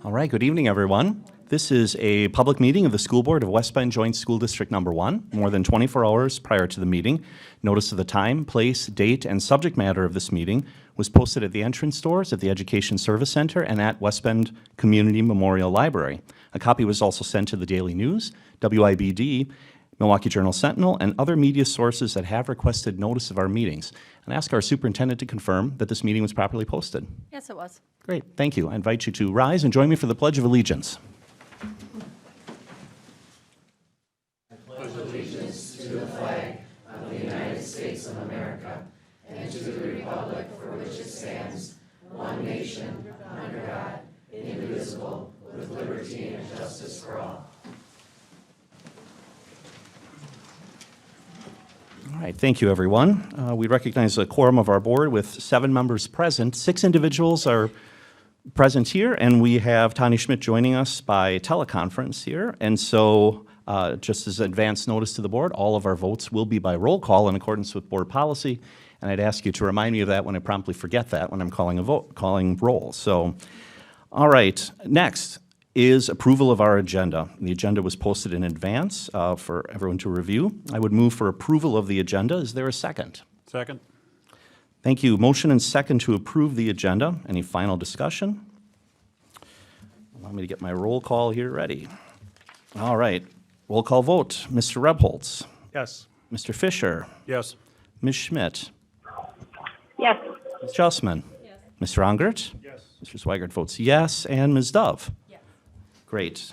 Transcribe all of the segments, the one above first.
All right, good evening, everyone. This is a public meeting of the School Board of West Bend Joint School District Number 1, more than 24 hours prior to the meeting. Notice of the time, place, date, and subject matter of this meeting was posted at the entrance doors of the Education Service Center and at West Bend Community Memorial Library. A copy was also sent to the Daily News, WIBD, Milwaukee Journal Sentinel, and other media sources that have requested notice of our meetings. And ask our superintendent to confirm that this meeting was properly posted. Yes, it was. Great, thank you. I invite you to rise and join me for the Pledge of Allegiance. All right, thank you, everyone. We recognize a quorum of our board with 7 members present. 6 individuals are present here, and we have Tanya Schmidt joining us by teleconference here. And so, just as advance notice to the board, all of our votes will be by roll call in accordance with board policy. And I'd ask you to remind me of that when I promptly forget that when I'm calling roll. So, all right, next is approval of our agenda. The agenda was posted in advance for everyone to review. I would move for approval of the agenda. Is there a second? Second. Thank you. Motion and second to approve the agenda. Any final discussion? Allow me to get my roll call here ready. All right. Roll call vote. Mr. Rebholz. Yes. Mr. Fisher. Yes. Ms. Schmidt. Yes. Ms. Justman. Yes. Mr. Ongert. Yes. Mr. Swigert votes yes. And Ms. Dove. Yes. Great.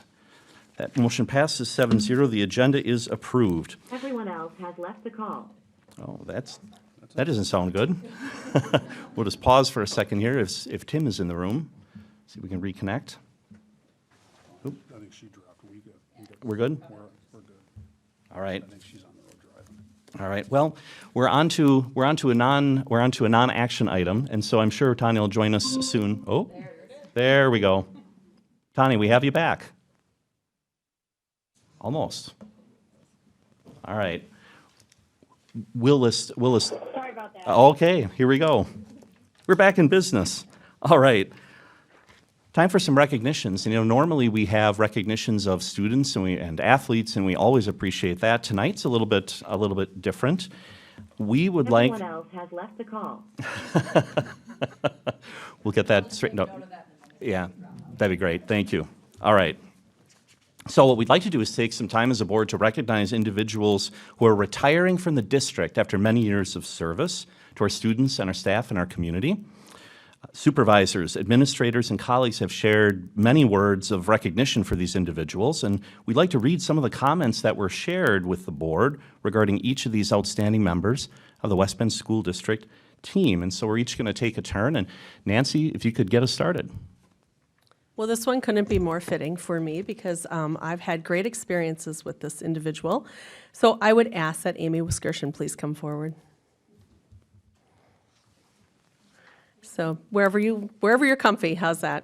That motion passes 7-0. The agenda is approved. Everyone else has left the call. Oh, that doesn't sound good. We'll just pause for a second here if Tim is in the room. See if we can reconnect. I think she dropped. We good. We're good? We're good. All right. I think she's on the road driving. All right. Well, we're on to a non-action item, and so I'm sure Tanya will join us soon. Oh, there we go. Tanya, we have you back. Almost. All right. Willis. Sorry about that. Okay, here we go. We're back in business. All right. Time for some recognitions. And, normally we have recognitions of students and athletes, and we always appreciate that. Tonight's a little bit different. We would Everyone else has left the call. We'll get that straightened out. Yeah, that'd be great. Thank you. All right. So what we'd like to do is take some time as a board to recognize individuals who are retiring from the district after many years of service to our students and our staff and our community. Supervisors, administrators, and colleagues have shared many words of recognition for these individuals, and we'd like to read some of the comments that were shared with the board regarding each of these outstanding members of the West Bend School District team. And so we're each going to take a turn, and Nancy, if you could get us started. Well, this one couldn't be more fitting for me because I've had great experiences with this individual. So I would ask that Amy Wiskershon please come forward. So wherever you're comfy, how's that?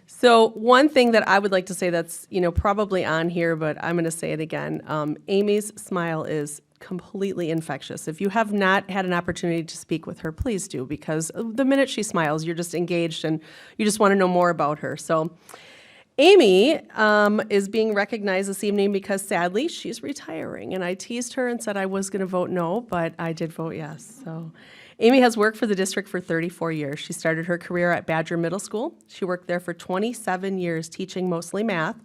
So one thing that I would like to say that's probably on here, but I'm going to say it again. Amy's smile is completely infectious. If you have not had an opportunity to speak with her, please do, because the minute she smiles, you're just engaged and you just want to know more about her. So Amy is being recognized this evening because sadly she's retiring, and I teased her and said I was going to vote no, but I did vote yes. So Amy has worked for the district for 34 years. She started her career at Badger Middle School. She worked there for 27 years teaching mostly math,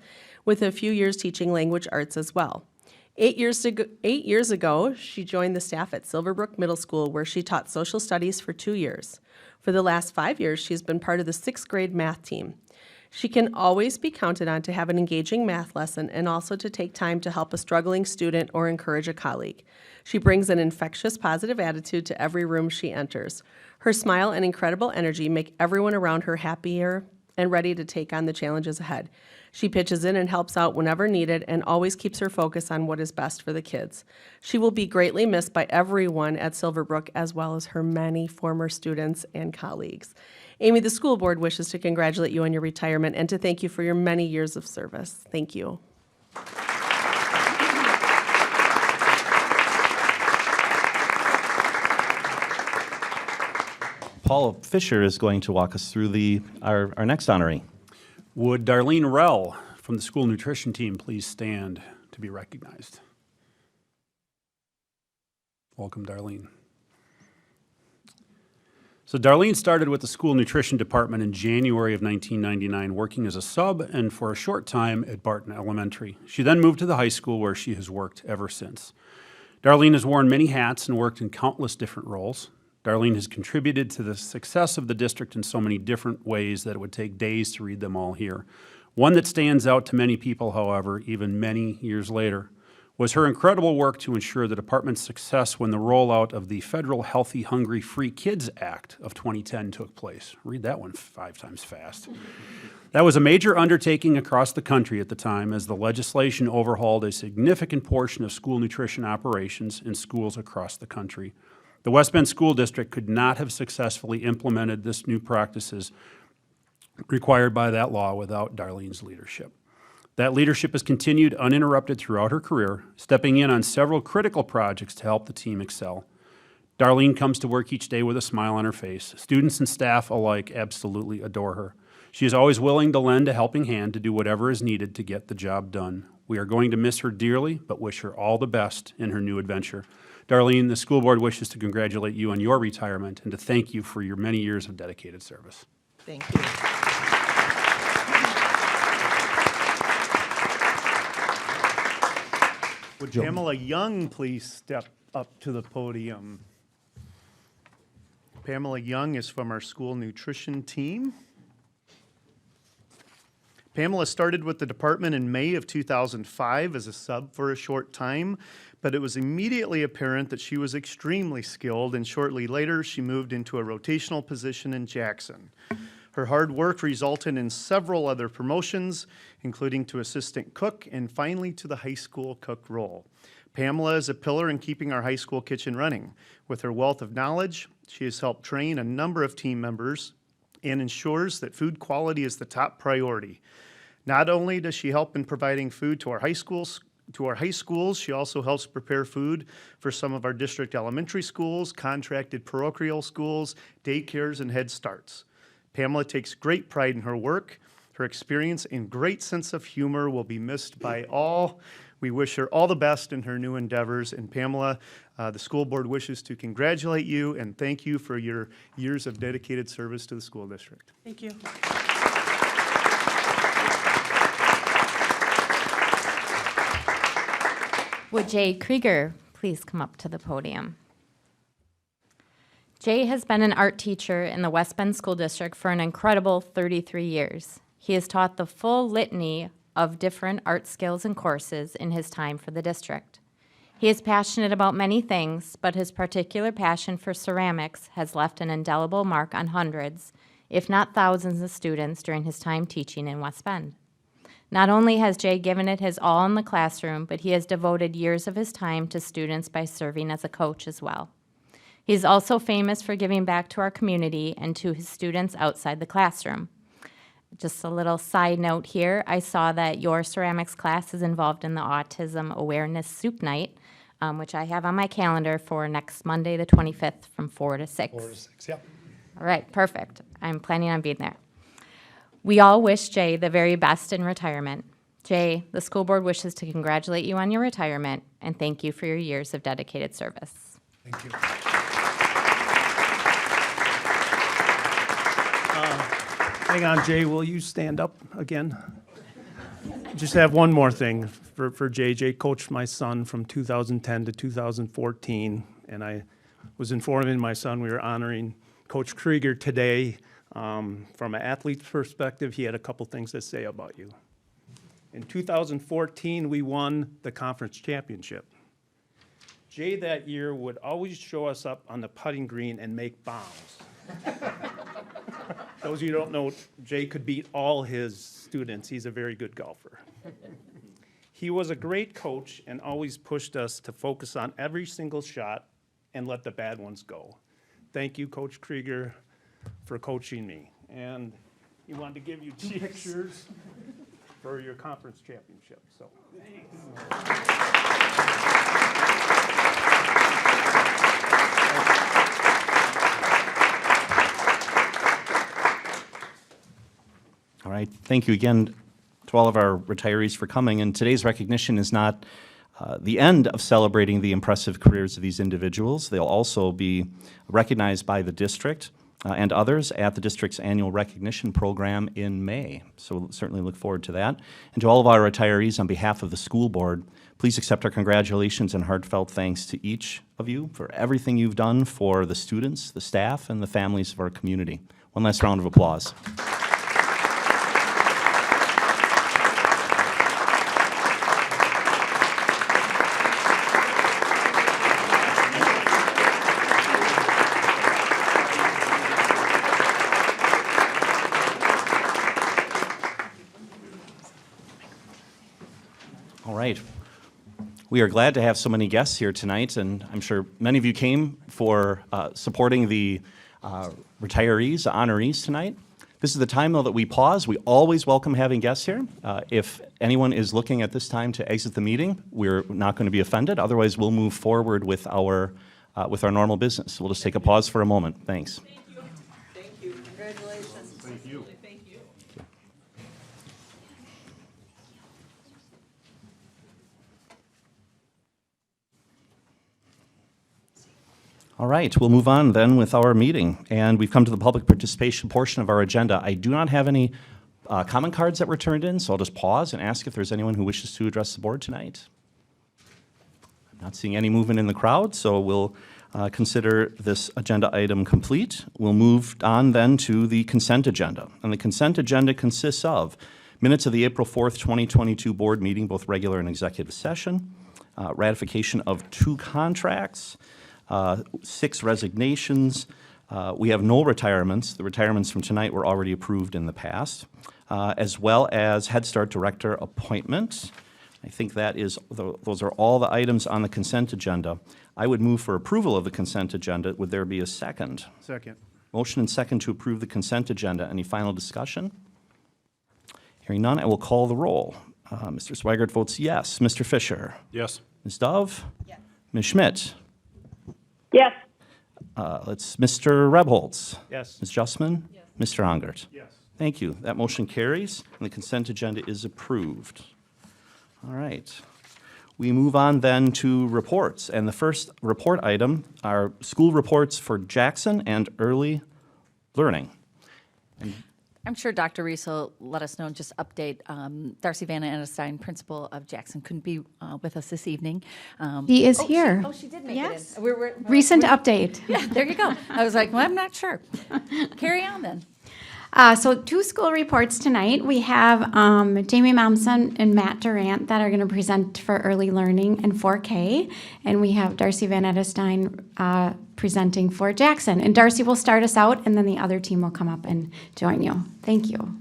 with a few years teaching language arts as well. 8 years ago, she joined the staff at Silverbrook Middle School, where she taught social studies for 2 years. For the last 5 years, she's been part of the 6th grade math team. She can always be counted on to have an engaging math lesson and also to take time to help a struggling student or encourage a colleague. She brings an infectious, positive attitude to every room she enters. Her smile and incredible energy make everyone around her happier and ready to take on the challenges ahead. She pitches in and helps out whenever needed and always keeps her focus on what is best for the kids. She will be greatly missed by everyone at Silverbrook, as well as her many former students and colleagues. Amy, the school board wishes to congratulate you on your retirement and to thank you for your many years of service. Thank you. Paul Fisher is going to walk us through our next honoree. Would Darlene Rell from the school nutrition team please stand to be recognized? Welcome, Darlene. So Darlene started with the school nutrition department in January of 1999, working as a sub and for a short time at Barton Elementary. She then moved to the high school where she has worked ever since. Darlene has worn many hats and worked in countless different roles. Darlene has contributed to the success of the district in so many different ways that it would take days to read them all here. One that stands out to many people, however, even many years later, was her incredible work to ensure the department's success when the rollout of the Federal Healthy, Hungry, Free Kids Act of 2010 took place. Read that one 5 times fast. That was a major undertaking across the country at the time as the legislation overhauled a significant portion of school nutrition operations in schools across the country. The West Bend School District could not have successfully implemented this new practices required by that law without Darlene's leadership. That leadership has continued uninterrupted throughout her career, stepping in on several critical projects to help the team excel. Darlene comes to work each day with a smile on her face. Students and staff alike absolutely adore her. She is always willing to lend a helping hand to do whatever is needed to get the job done. We are going to miss her dearly, but wish her all the best in her new adventure. Darlene, the school board wishes to congratulate you on your retirement and to thank you for your many years of dedicated service. Thank you. Would Pamela Young please step up to the podium? Pamela Young is from our school nutrition team. Pamela started with the department in May of 2005 as a sub for a short time, but it was immediately apparent that she was extremely skilled, and shortly later she moved into a rotational position in Jackson. Her hard work resulted in several other promotions, including to assistant cook and finally to the high school cook role. Pamela is a pillar in keeping our high school kitchen running. With her wealth of knowledge, she has helped train a number of team members and ensures that food quality is the top priority. Not only does she help in providing food to our high schools, she also helps prepare food for some of our district elementary schools, contracted parochial schools, daycares, and Head Starts. Pamela takes great pride in her work. Her experience and great sense of humor will be missed by all. We wish her all the best in her new endeavors. And Pamela, the school board wishes to congratulate you and thank you for your years of dedicated service to the school district. Thank you. Would Jay Krieger please come up to the podium? Jay has been an art teacher in the West Bend School District for an incredible 33 years. He has taught the full litany of different art skills and courses in his time for the district. He is passionate about many things, but his particular passion for ceramics has left an indelible mark on hundreds, if not thousands of students during his time teaching in West Bend. Not only has Jay given it his all in the classroom, but he has devoted years of his time to students by serving as a coach as well. He is also famous for giving back to our community and to his students outside the classroom. Just a little side note here, I saw that your ceramics class is involved in the Autism Awareness Soup Night, which I have on my calendar for next Monday, the 25th, from 4 to 6. 4 to 6, yep. All right, perfect. I'm planning on being there. We all wish Jay the very best in retirement. Jay, the school board wishes to congratulate you on your retirement and thank you for your years of dedicated service. Thank you. Hang on, Jay, will you stand up again? Just have one more thing for Jay. Jay coached my son from 2010 to 2014, and I was informing my son we were honoring Coach Krieger today. From an athlete's perspective, he had a couple things to say about you. In 2014, we won the conference championship. Jay that year would always show us up on the putting green and make bombs. Those of you who don't know, Jay could beat all his students. He's a very good golfer. He was a great coach and always pushed us to focus on every single shot and let the bad ones go. Thank you, Coach Krieger, for coaching me. And he wanted to give you 2 pictures for your conference championship. So, All right, Thank you again to all of our retirees for coming. And today's recognition is not the end of celebrating the impressive careers of these individuals. They'll also be recognized by the district and others at the district's annual recognition program in May. So we'll certainly look forward to that. And to all of our retirees, on behalf of the school board, please accept our congratulations and heartfelt thanks to each of you for everything you've done for the students, the staff, and the families of our community. One last round of applause. All right. We are glad to have so many guests here tonight, and I'm sure many of you came for supporting the retirees, honorees tonight. This is the time, though, that we pause. We always welcome having guests here. If anyone is looking at this time to exit the meeting, we're not going to be offended. Otherwise, we'll move forward with our normal business. We'll just take a pause for a moment. Thanks. Thank you. Thank you. Congratulations. Thank you. Thank you. All right, we'll move on then with our meeting. And we've come to the public participation portion of our agenda. I do not have any comment cards that were turned in, so I'll just pause and ask if there's anyone who wishes to address the board tonight. I'm not seeing any movement in the crowd, so we'll consider this agenda item complete. We'll move on then to the consent agenda. And the consent agenda consists of minutes of the April 4th, 2022 board meeting, both regular and executive session, ratification of 2 contracts, 6 resignations. We have no retirements. The retirements from tonight were already approved in the past, as well as Head Start Director appointment. I think that is, those are all the items on the consent agenda. I would move for approval of the consent agenda. Would there be a second? Second. Motion and second to approve the consent agenda. Any final discussion? Hearing none, I will call the roll. Mr. Swigert votes yes. Mr. Fisher? Yes. Ms. Dove? Yes. Ms. Schmidt? Yes. Mr. Rebholz? Yes. Ms. Justman? Yes. Mr. Ongert? Yes. Thank you. That motion carries, and the consent agenda is approved. All right. We move on then to reports, and the first report item are school reports for Jackson and early learning. I'm sure Dr. Reese will let us know and just update. Darcy Vanna Anestein, principal of Jackson, couldn't be with us this evening. He is here. She did make Yes. it in. We're Recent update. Yeah, there you go. I was like, well, I'm not sure. Carry on then. So 2 school reports tonight. We have Jamie Momsen and Matt Durant that are going to present for early learning and 4K. And we have Darcy Van Edestein presenting for Jackson. And Darcy will start us out, and then the other team will come up and join you. Thank you.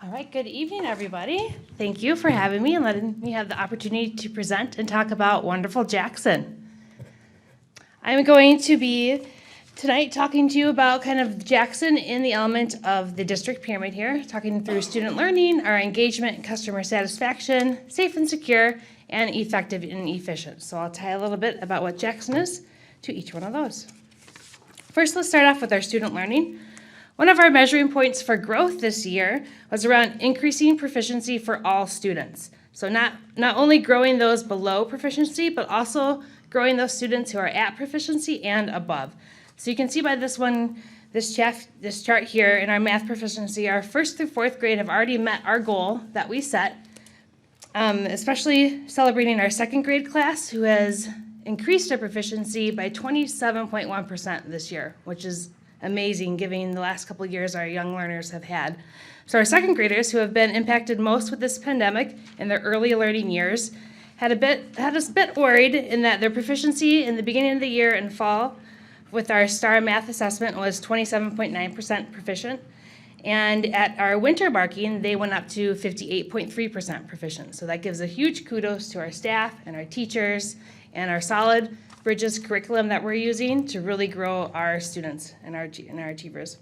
All right, good evening, everybody. Thank you for having me and letting me have the opportunity to present and talk about wonderful Jackson. I'm going to be tonight talking to you about kind of Jackson in the element of the district pyramid here, talking through student learning, our engagement and customer satisfaction, safe and secure, and effective and efficient. So I'll tie a little bit about what Jackson is to each one of those. First, let's start off with our student learning. One of our measuring points for growth this year was around increasing proficiency for all students. So not only growing those below proficiency, but also growing those students who are at proficiency and above. So you can see by this chart here in our math proficiency, our 1st through 4th grade have already met our goal that we set, especially celebrating our 2nd grade class, who has increased their proficiency by 27.1% this year, which is amazing given the last couple of years our young learners have had. So our 2nd graders, who have been impacted most with this pandemic in their early learning years, had us a bit worried in that their proficiency in the beginning of the year and fall with our STAR math assessment was 27.9% proficient. And at our winter marking, they went up to 58.3% proficient. So that gives a huge kudos to our staff and our teachers and our solid Bridges curriculum that we're using to really grow our students and our achievers.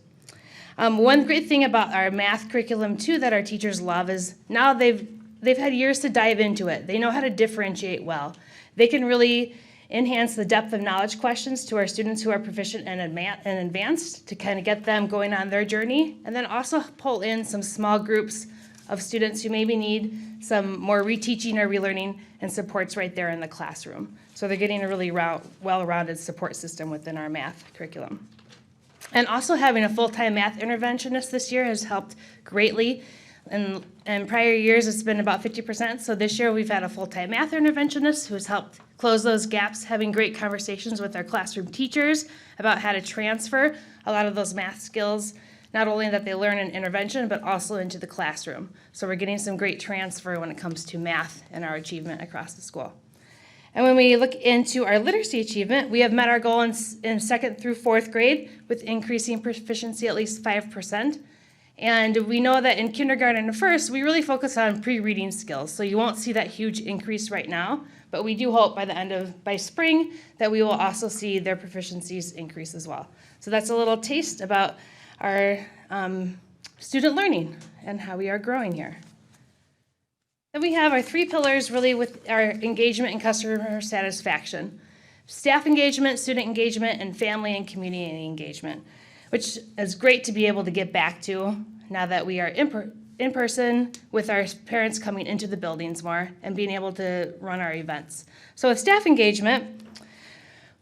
One great thing about our math curriculum too that our teachers love is now they've had years to dive into it. They know how to differentiate well. They can really enhance the depth of knowledge questions to our students who are proficient and advanced to kind of get them going on their journey, and then also pull in some small groups of students who maybe need some more reteaching or relearning and supports right there in the classroom. So they're getting a really well-rounded support system within our math curriculum. And also having a full-time math interventionist this year has helped greatly. In prior years, it's been about 50%. So this year, we've had a full-time math interventionist who's helped close those gaps, having great conversations with our classroom teachers about how to transfer a lot of those math skills, not only that they learn in intervention, but also into the classroom. So we're getting some great transfer when it comes to math and our achievement across the school. And when we look into our literacy achievement, we have met our goal in 2nd through 4th grade with increasing proficiency at least 5%. And we know that in kindergarten and first, we really focus on pre-reading skills. So you won't see that huge increase right now, but we do hope by spring that we will also see their proficiencies increase as well. So that's a little taste about our student learning and how we are growing here. Then we have our 3 pillars really with our engagement and customer satisfaction. Staff engagement, student engagement, and family and community engagement, which is great to be able to get back to now that we are in person with our parents coming into the buildings more and being able to run our events. So with staff engagement,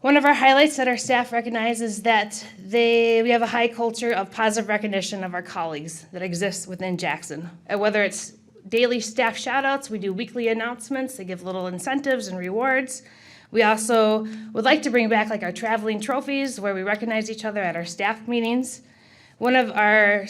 one of our highlights that our staff recognize is that we have a high culture of positive recognition of our colleagues that exists within Jackson. Whether it's daily staff shout-outs, we do weekly announcements, they give little incentives and rewards. We also would like to bring back like our traveling trophies where we recognize each other at our staff meetings. One of our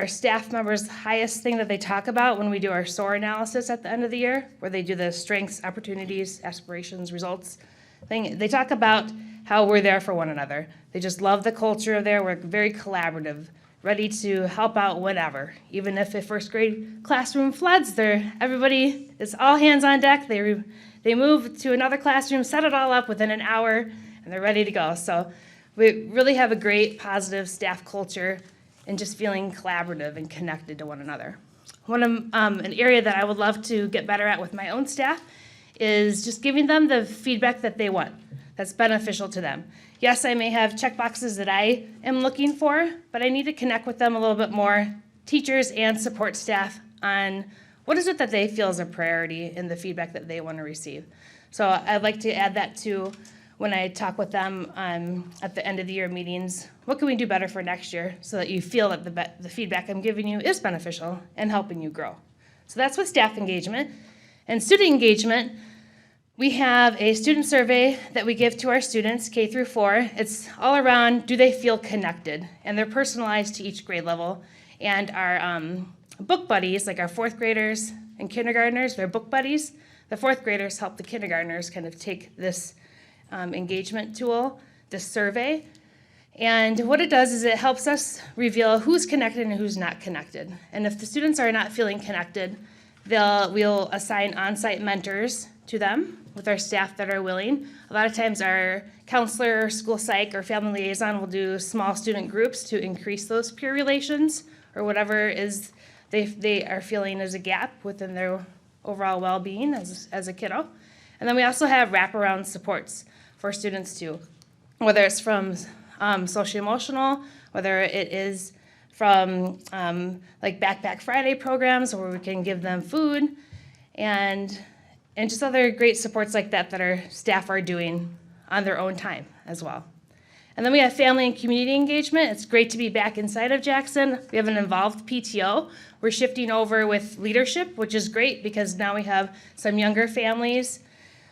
staff members' highest thing that they talk about when we do our SOAR analysis at the end of the year, where they do the strengths, opportunities, aspirations, results thing, they talk about how we're there for one another. They just love the culture there. We're very collaborative, ready to help out whenever. Even if a first grade classroom floods, everybody is all hands on deck. They move to another classroom, set it all up within an hour, and they're ready to go. So we really have a great positive staff culture and just feeling collaborative and connected to one another. An area that I would love to get better at with my own staff is just giving them the feedback that they want, that's beneficial to them. Yes, I may have check boxes that I am looking for, but I need to connect with them a little bit more, teachers and support staff, on what is it that they feel is a priority in the feedback that they want to receive. So I'd like to add that to when I talk with them at the end of the year meetings. What can we do better for next year so that you feel that the feedback I'm giving you is beneficial and helping you grow? So that's with staff engagement. And student engagement, we have a student survey that we give to our students, K through 4. It's all around, do they feel connected? And they're personalized to each grade level. And our book buddies, like our 4th graders and kindergartners, they're book buddies. The 4th graders help the kindergartners kind of take this engagement tool, this survey. And what it does is it helps us reveal who's connected and who's not connected. And if the students are not feeling connected, we'll assign on-site mentors to them with our staff that are willing. A lot of times our counselor, school psych, or family liaison will do small student groups to increase those peer relations or whatever is they are feeling is a gap within their overall well-being as a kiddo. And then we also have wraparound supports for students too, whether it's from social-emotional, whether it is from like Backpack Friday programs where we can give them food and just other great supports like that that our staff are doing on their own time as well. And then we have family and community engagement. It's great to be back inside of Jackson. We have an involved PTO. We're shifting over with leadership, which is great because now we have some younger families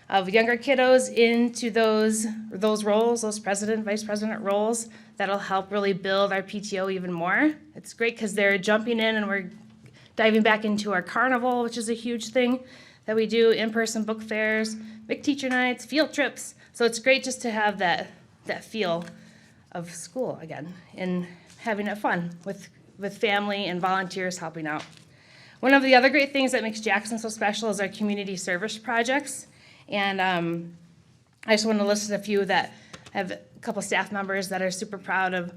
of younger kiddos into those roles, those president, vice president roles that'll help really build our PTO even more. It's great because they're jumping in and we're diving back into our carnival, which is a huge thing that we do, in-person book fairs, big teacher nights, field trips. So it's great just to have that feel of school again and having it fun with family and volunteers helping out. One of the other great things that makes Jackson so special is our community service projects. And I just want to list a few that have a couple staff members that are super proud of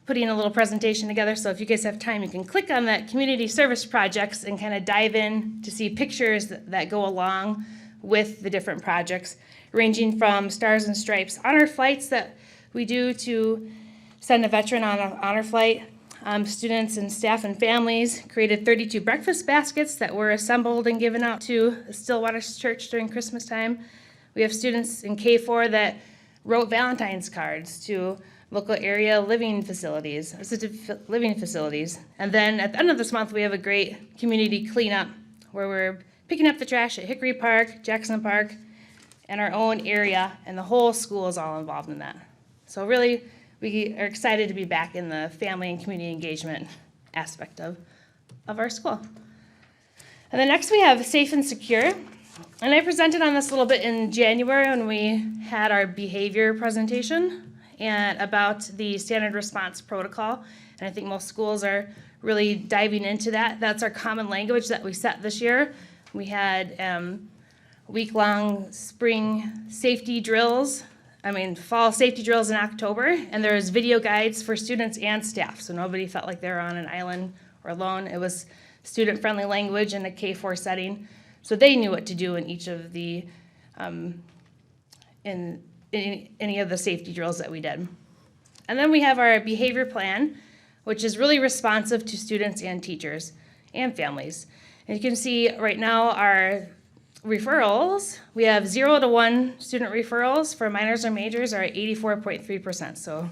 putting a little presentation together, so if you guys have time, you can click on that community service projects and kind of dive in to see pictures that go along with the different projects, ranging from Stars and Stripes honor flights that we do to send a veteran on an honor flight. Students and staff and families created 32 breakfast baskets that were assembled and given out to Stillwater Church during Christmas time. We have students in K4 that wrote Valentine's cards to local area living facilities, assisted living facilities. And then at the end of this month, we have a great community cleanup where we're picking up the trash at Hickory Park, Jackson Park, and our own area, and the whole school is all involved in that. So really, we are excited to be back in the family and community engagement aspect of our school. And then next we have Safe and Secure. And I presented on this a little bit in January when we had our behavior presentation and about the standard response protocol. And I think most schools are really diving into that. That's our common language that we set this year. We had week-long spring safety drills, fall safety drills in October, and there was video guides for students and staff, so nobody felt like they were on an island or alone. It was student-friendly language in a K4 setting, so they knew what to do in each of the, in any of the safety drills that we did. And then we have our behavior plan, which is really responsive to students and teachers and families. And you can see right now our referrals, we have 0 to 1 student referrals for minors or majors are at 84.3%. So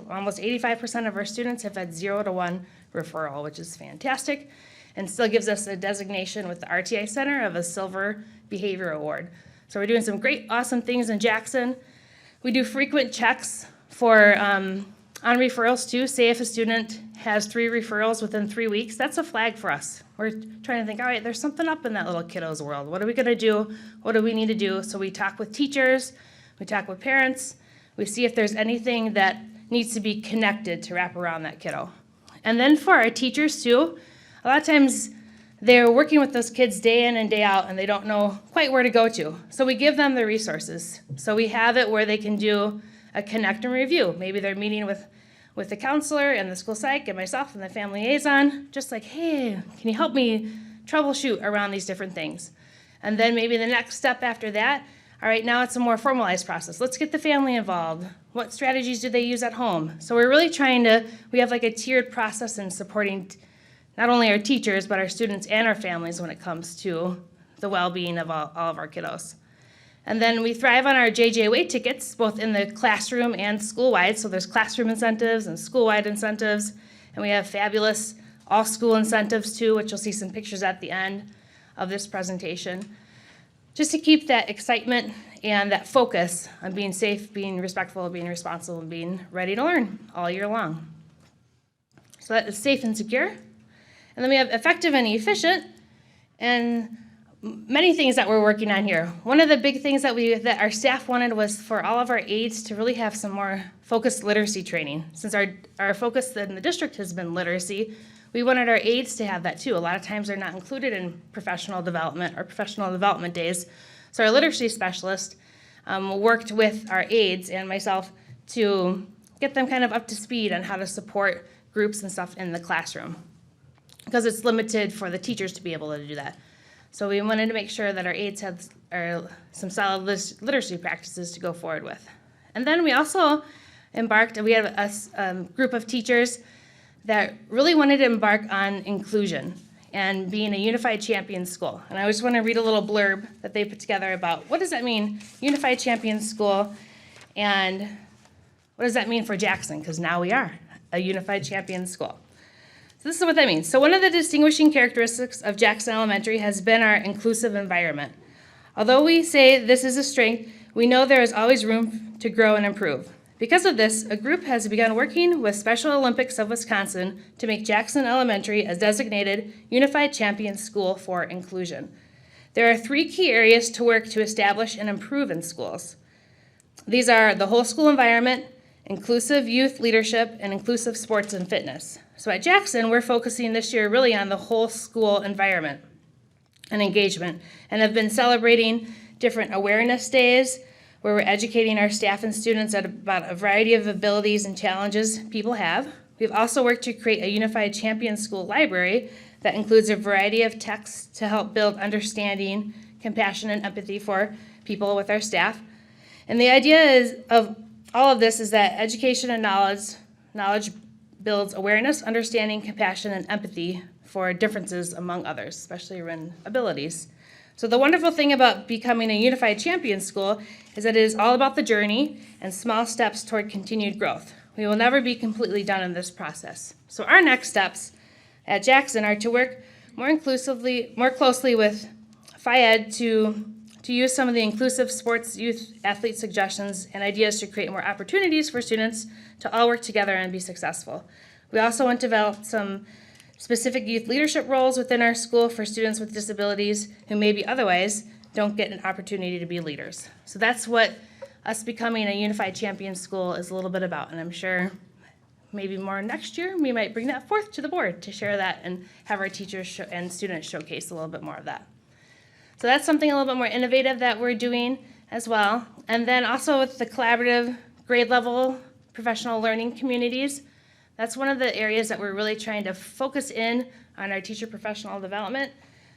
almost 85% of our students have had 0 to 1 referral, which is fantastic, and still gives us a designation with the RTI Center of a Silver Behavior Award. So we're doing some great, awesome things in Jackson. We do frequent checks for on referrals too. Say if a student has 3 referrals within 3 weeks, that's a flag for us. We're trying to think, all right, there's something up in that little kiddo's world. What are we gonna do? What do we need to do? So we talk with teachers, we talk with parents, we see if there's anything that needs to be connected to wrap around that kiddo. And then for our teachers too, a lot of times they're working with those kids day in and day out and they don't know quite where to go to. So we give them the resources. So we have it where they can do a connect and review. Maybe they're meeting with the counselor and the school psych and myself and the family liaison, just like, hey, can you help me troubleshoot around these different things? And then maybe the next step after that, all right, now it's a more formalized process. Let's get the family involved. What strategies do they use at home? So we're really we have like a tiered process in supporting not only our teachers, but our students and our families when it comes to the well-being of all of our kiddos. And then we thrive on our JJWay tickets, both in the classroom and school-wide. So there's classroom incentives and school-wide incentives. And we have fabulous all-school incentives too, which you'll see some pictures at the end of this presentation. Just to keep that excitement and that focus on being safe, being respectful, being responsible, and being ready to learn all year long. So that is safe and secure. And then we have effective and efficient, and many things that we're working on here. One of the big things that our staff wanted was for all of our aides to really have some more focused literacy training. Since our focus in the district has been literacy, we wanted our aides to have that too. A lot of times they're not included in professional development or professional development days. So our literacy specialist worked with our aides and myself to get them kind of up to speed on how to support groups and stuff in the classroom, because it's limited for the teachers to be able to do that. So we wanted to make sure that our aides had some solid literacy practices to go forward with. And then we also we have a group of teachers that really wanted to embark on inclusion and being a unified champion school. And I just want to read a little blurb that they put together about what does that mean, unified champion school, and what does that mean for Jackson? Because now we are a unified champion school. So this is what that means. So one of the distinguishing characteristics of Jackson Elementary has been our inclusive environment. Although we say this is a strength, we know there is always room to grow and improve. Because of this, a group has begun working with Special Olympics of Wisconsin to make Jackson Elementary a designated Unified Champion School for inclusion. There are 3 key areas to work to establish and improve in schools. These are the whole school environment, inclusive youth leadership, and inclusive sports and fitness. So at Jackson, we're focusing this year really on the whole school environment and engagement, and have been celebrating different awareness days where we're educating our staff and students about a variety of abilities and challenges people have. We've also worked to create a unified champion school library that includes a variety of texts to help build understanding, compassion, and empathy for people with our staff. And the idea of all of this is that education and knowledge builds awareness, understanding, compassion, and empathy for differences among others, especially around abilities. So the wonderful thing about becoming a unified champion school is that it is all about the journey and small steps toward continued growth. We will never be completely done in this process. So our next steps at Jackson are to work more closely with FIED to use some of the inclusive sports youth athlete suggestions and ideas to create more opportunities for students to all work together and be successful. We also want to develop some specific youth leadership roles within our school for students with disabilities who maybe otherwise don't get an opportunity to be leaders. So that's what us becoming a unified champion school is a little bit about, and I'm sure maybe more next year we might bring that forth to the board to share that and have our teachers and students showcase a little bit more of that. So that's something a little bit more innovative that we're doing as well. And then also with the collaborative grade level professional learning communities, that's one of the areas that we're really trying to focus in on our teacher professional development.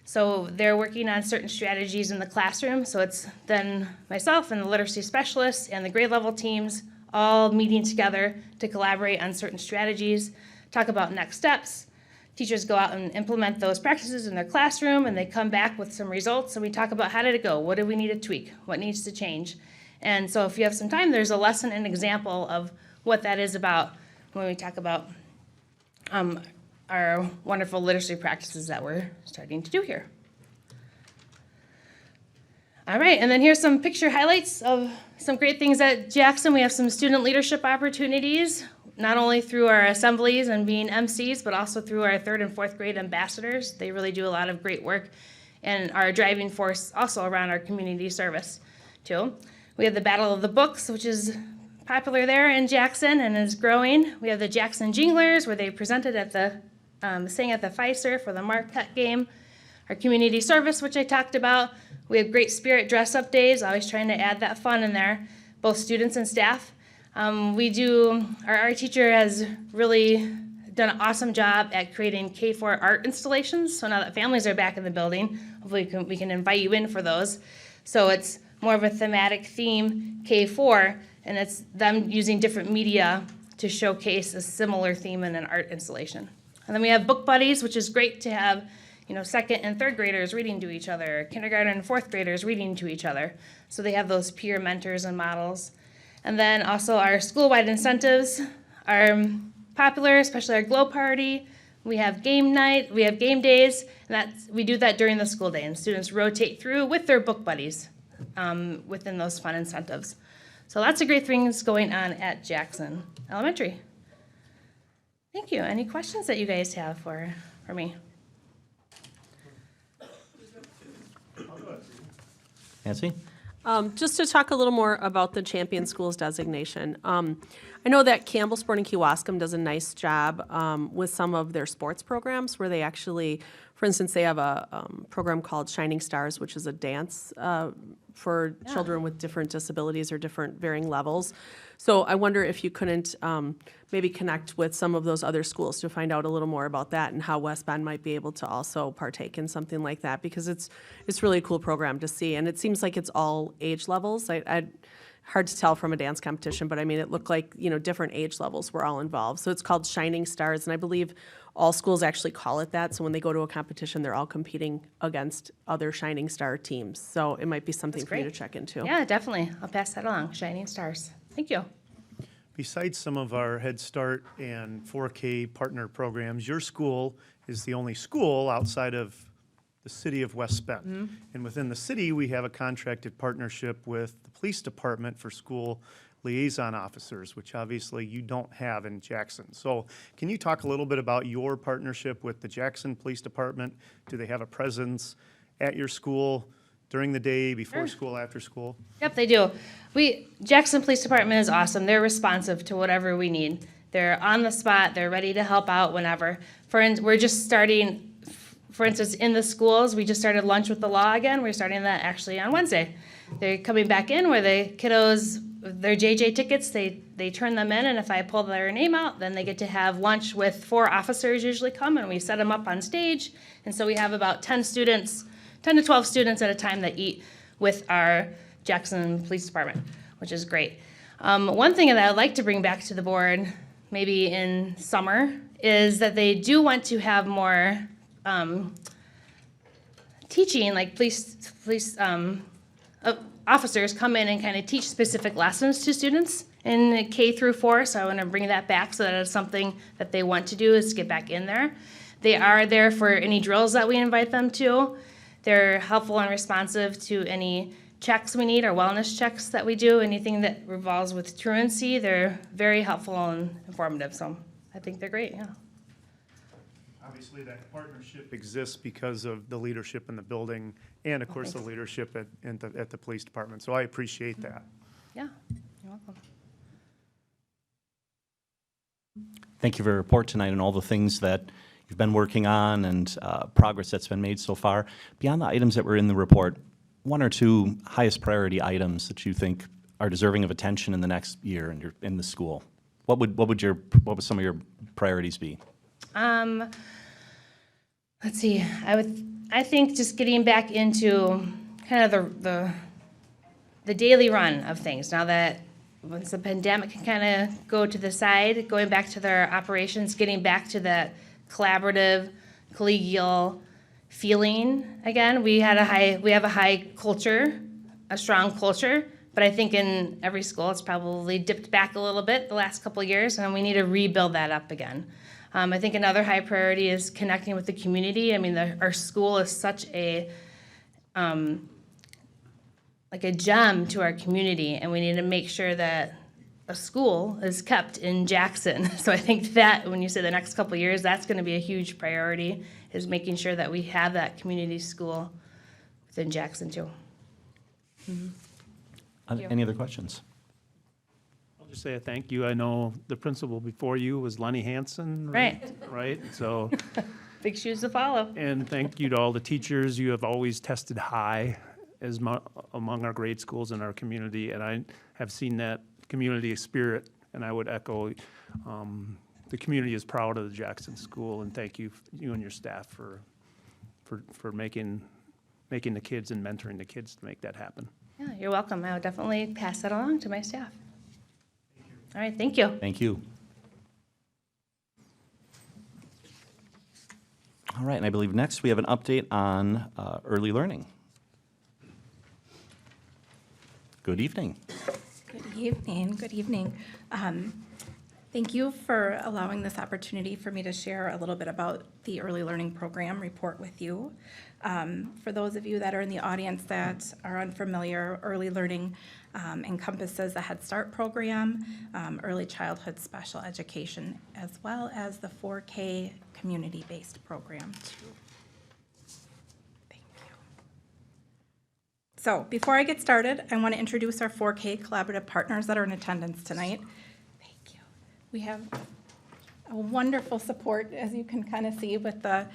So they're working on certain strategies in the classroom. So it's then myself and the literacy specialists and the grade level teams all meeting together to collaborate on certain strategies, talk about next steps. Teachers go out and implement those practices in their classroom and they come back with some results and we talk about how did it go? What do we need to tweak? What needs to change? And so if you have some time, there's a lesson and example of what that is about when we talk about our wonderful literacy practices that we're starting to do here. All right, and then here's some picture highlights of some great things at Jackson. We have some student leadership opportunities, not only through our assemblies and being MCs, but also through our 3rd and 4th grade ambassadors. They really do a lot of great work and are a driving force also around our community service too. We have the Battle of the Books, which is popular there in Jackson and is growing. We have the Jackson Jinglers, where they presented at the, sang at the Pfizer for the Marquette game. Our community service, which I talked about. We have Great Spirit dress-up days, always trying to add that fun in there, both students and staff. Our art teacher has really done an awesome job at creating K4 art installations. So now that families are back in the building, hopefully we can invite you in for those. So it's more of a thematic theme, K4, and it's them using different media to showcase a similar theme in an art installation. And then we have book buddies, which is great to have, 2nd and 3rd graders reading to each other, kindergarten and 4th graders reading to each other. So they have those peer mentors and models. And then also our school-wide incentives are popular, especially our Glow Party. We have game night, we have game days, and we do that during the school day, and students rotate through with their book buddies within those fun incentives. So lots of great things going on at Jackson Elementary. Thank you. Any questions that you guys have for me? Nancy? Just to talk a little more about the Champion Schools designation. I know that Campbell Sport and Kewaskum does a nice job with some of their sports programs where they actually, for instance, they have a program called Shining Stars, which is a dance for children with different disabilities or different varying levels. So I wonder if you couldn't maybe connect with some of those other schools to find out a little more about that and how West Bend might be able to also partake in something like that, because it's really a cool program to see, and it seems like it's all age levels. Hard to tell from a dance competition, but I mean, it looked like, different age levels were all involved. So it's called Shining Stars, and I believe all schools actually call it that. So when they go to a competition, they're all competing against other Shining Star teams. So it might be something for you to check into. Yeah, definitely. I'll pass that along. Shining Stars. Thank you. Besides some of our Head Start and 4K partner programs, your school is the only school outside of the city of West Bend. And within the city, we have a contracted partnership with the police department for school liaison officers, which obviously you don't have in Jackson. So can you talk a little bit about your partnership with the Jackson Police Department? Do they have a presence at your school during the day, before school, after school? Yep, they do. Jackson Police Department is awesome. They're responsive to whatever we need. They're on the spot. They're ready to help out whenever. We're just starting, for instance, in the schools, we just started Lunch with the Law again. We're starting that actually on Wednesday. they're coming back in where the kiddos, their JJ tickets, they turn them in, and if I pull their name out, then they get to have lunch with 4 officers usually come, and we set them up on stage. And so we have about 10 to 12 students at a time that eat with our Jackson Police Department, which is great. One thing that I'd like to bring back to the board, maybe in summer, is that they do want to have more teaching, like police officers come in and kind of teach specific lessons to students in K through 4. So I want to bring that back so that it's something that they want to do is get back in there. They are there for any drills that we invite them to. They're helpful and responsive to any checks we need or wellness checks that we do, anything that revolves with truancy. They're very helpful and informative, so I think they're great, yeah. Obviously, that partnership exists because of the leadership in the building and, of course, the leadership at the police department. So I appreciate that. Yeah, you're welcome. Thank you for your report tonight and all the things that you've been working on and progress that's been made so far. Beyond the items that were in the report, 1 or 2 highest priority items that you think are deserving of attention in the next year in the school. What would some of your priorities be? Let's see. I think just getting back into kind of the daily run of things. Now that once the pandemic can kind of go to the side, going back to their operations, getting back to that collaborative, collegial feeling again. We have a high culture, a strong culture, but I think in every school it's probably dipped back a little bit the last couple of years, and we need to rebuild that up again. I think another high priority is connecting with the community. I mean, our school is such a like a gem to our community, and we need to make sure that a school is kept in Jackson. So I think that when you say the next couple of years, that's going to be a huge priority, is making sure that we have that community school within Jackson too. Any other questions? I'll just say a thank you. I know the principal before you was Lenny Hansen. Right. Right, so, Big shoes to follow. and thank you to all the teachers. You have always tested high among our grade schools in our community, and I have seen that community spirit, and I would echo, the community is proud of the Jackson School, and thank you, you and your staff for making the kids and mentoring the kids to make that happen. Yeah, you're welcome. I will definitely pass that along to my staff. All right, thank you. Thank you. All right, and I believe next we have an update on early learning. Good evening. Good evening. Good evening. Thank you for allowing this opportunity for me to share a little bit about the early learning program report with you. For those of you that are in the audience that are unfamiliar, early learning encompasses the Head Start program, early childhood special education, as well as the 4K community-based program too. Thank you. So before I get started, I want to introduce our 4K collaborative partners that are in attendance tonight. Thank you. We have a wonderful support, as you can kind of see with the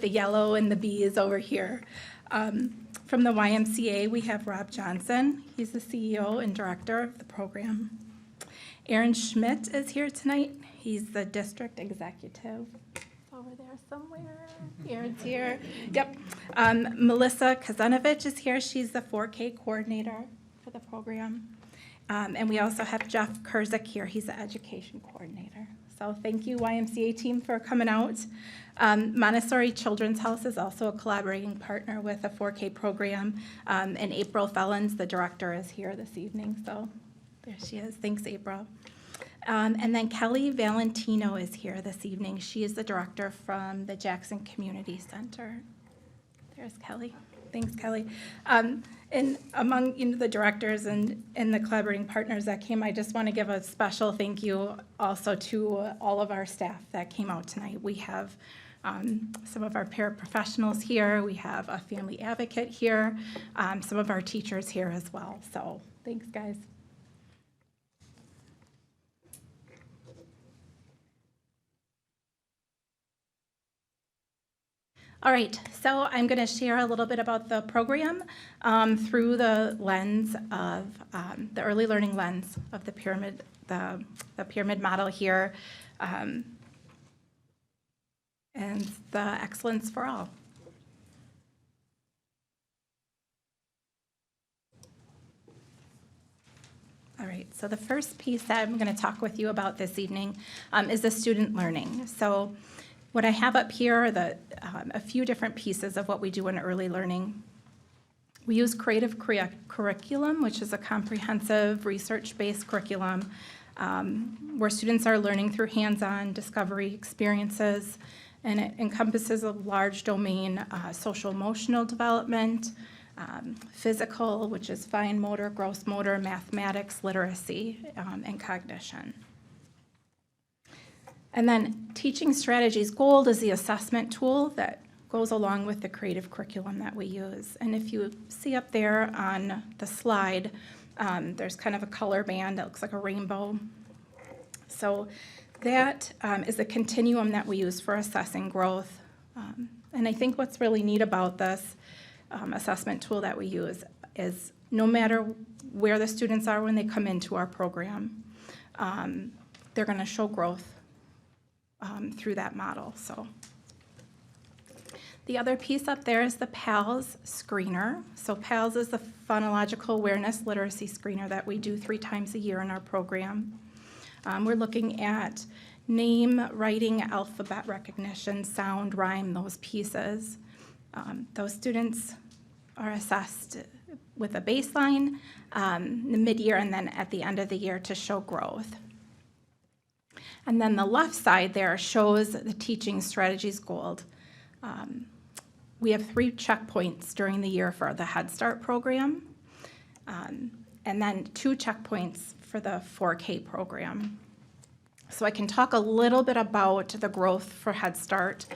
yellow and the bees over here. From the YMCA, we have Rob Johnson. He's the CEO and director of the program. Aaron Schmidt is here tonight. He's the district executive. Over there somewhere. Aaron's here. Yep. Melissa Kazanovich is here. She's the 4K coordinator for the program. And we also have Jeff Kurzik here. He's the education coordinator. So thank you, YMCA team, for coming out. Montessori Children's House is also a collaborating partner with the 4K program. And April Fellens, the director, is here this evening. So there she is. Thanks, April. And then Kelly Valentino is here this evening. She is the director from the Jackson Community Center. There's Kelly. Thanks, Kelly. And among the directors and the collaborating partners that came, I just want to give a special thank you also to all of our staff that came out tonight. We have some of our paraprofessionals here. We have a family advocate here, some of our teachers here as well. So thanks, guys. All right, so I'm going to share a little bit about the program through the lens of the early learning lens of the pyramid, the pyramid model here, and the excellence for all. All right, so the first piece that I'm going to talk with you about this evening is the student learning. So what I have up here are a few different pieces of what we do in early learning. We use creative curriculum, which is a comprehensive research-based curriculum where students are learning through hands-on discovery experiences, and it encompasses a large domain, social emotional development, physical, which is fine motor, gross motor, mathematics, literacy, and cognition. And then Teaching Strategies Gold is the assessment tool that goes along with the creative curriculum that we use. And if you see up there on the slide, there's kind of a color band that looks like a rainbow. So that is the continuum that we use for assessing growth. And I think what's really neat about this assessment tool that we use is no matter where the students are when they come into our program, they're going to show growth through that model. So the other piece up there is the PALS screener. So PALS is the phonological awareness literacy screener that we do 3 times a year in our program. We're looking at name, writing, alphabet recognition, sound, rhyme, those pieces. Those students are assessed with a baseline, the mid-year, and then at the end of the year to show growth. And then the left side there shows the Teaching Strategies Gold. We have 3 checkpoints during the year for the Head Start program, and then 2 checkpoints for the 4K program. So I can talk a little bit about the growth for Head Start,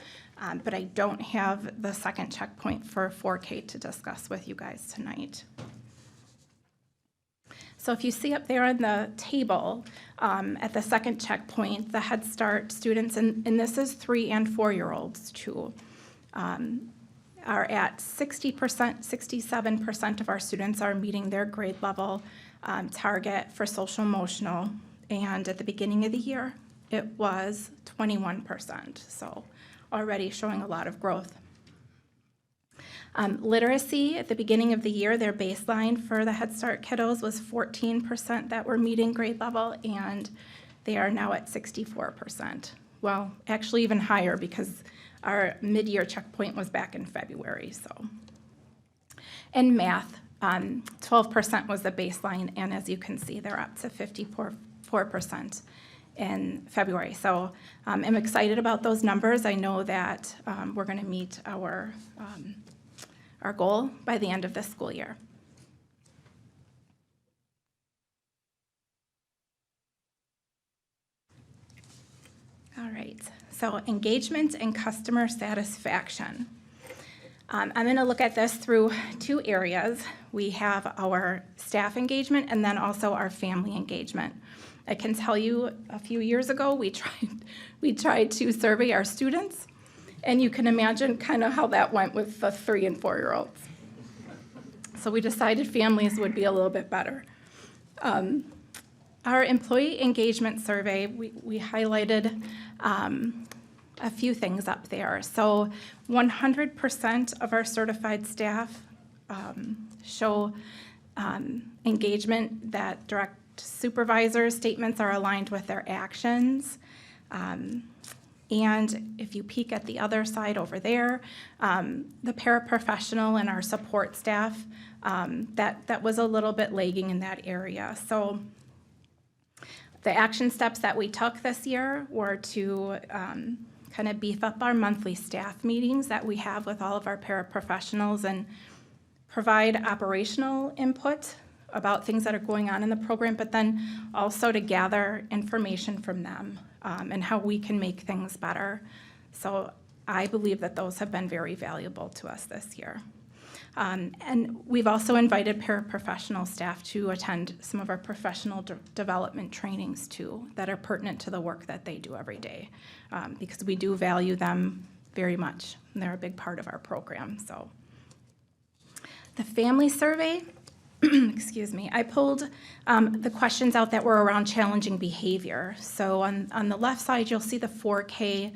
but I don't have the second checkpoint for 4K to discuss with you guys tonight. So if you see up there on the table, at the second checkpoint, the Head Start students, and this is 3 and 4-year-olds too, are at 60%, 67% of our students are meeting their grade level target for social emotional. And at the beginning of the year, it was 21%. So already showing a lot of growth. Literacy, at the beginning of the year, their baseline for the Head Start kiddos was 14% that were meeting grade level, and they are now at 64%. Well, actually even higher because our mid-year checkpoint was back in February. So, and math, 12% was the baseline, and as you can see, they're up to 54% in February. So I'm excited about those numbers. I know that we're going to meet our goal by the end of this school year. All right, so engagement and customer satisfaction. I'm going to look at this through 2 areas. We have our staff engagement and then also our family engagement. I can tell you a few years ago, we tried to survey our students, and you can imagine kind of how that went with the 3 and 4-year-olds. So we decided families would be a little bit better. Our employee engagement survey, we highlighted a few things up there. So 100% of our certified staff show engagement that direct supervisors' statements are aligned with their actions. And if you peek at the other side over there, the paraprofessional and our support staff, that was a little bit lagging in that area. So the action steps that we took this year were to kind of beef up our monthly staff meetings that we have with all of our paraprofessionals and provide operational input about things that are going on in the program, but then also to gather information from them and how we can make things better. So I believe that those have been very valuable to us this year. And we've also invited paraprofessional staff to attend some of our professional development trainings too that are pertinent to the work that they do every day because we do value them very much. And they're a big part of our program. So the family survey, excuse me, I pulled the questions out that were around challenging behavior. So on the left side, you'll see the 4K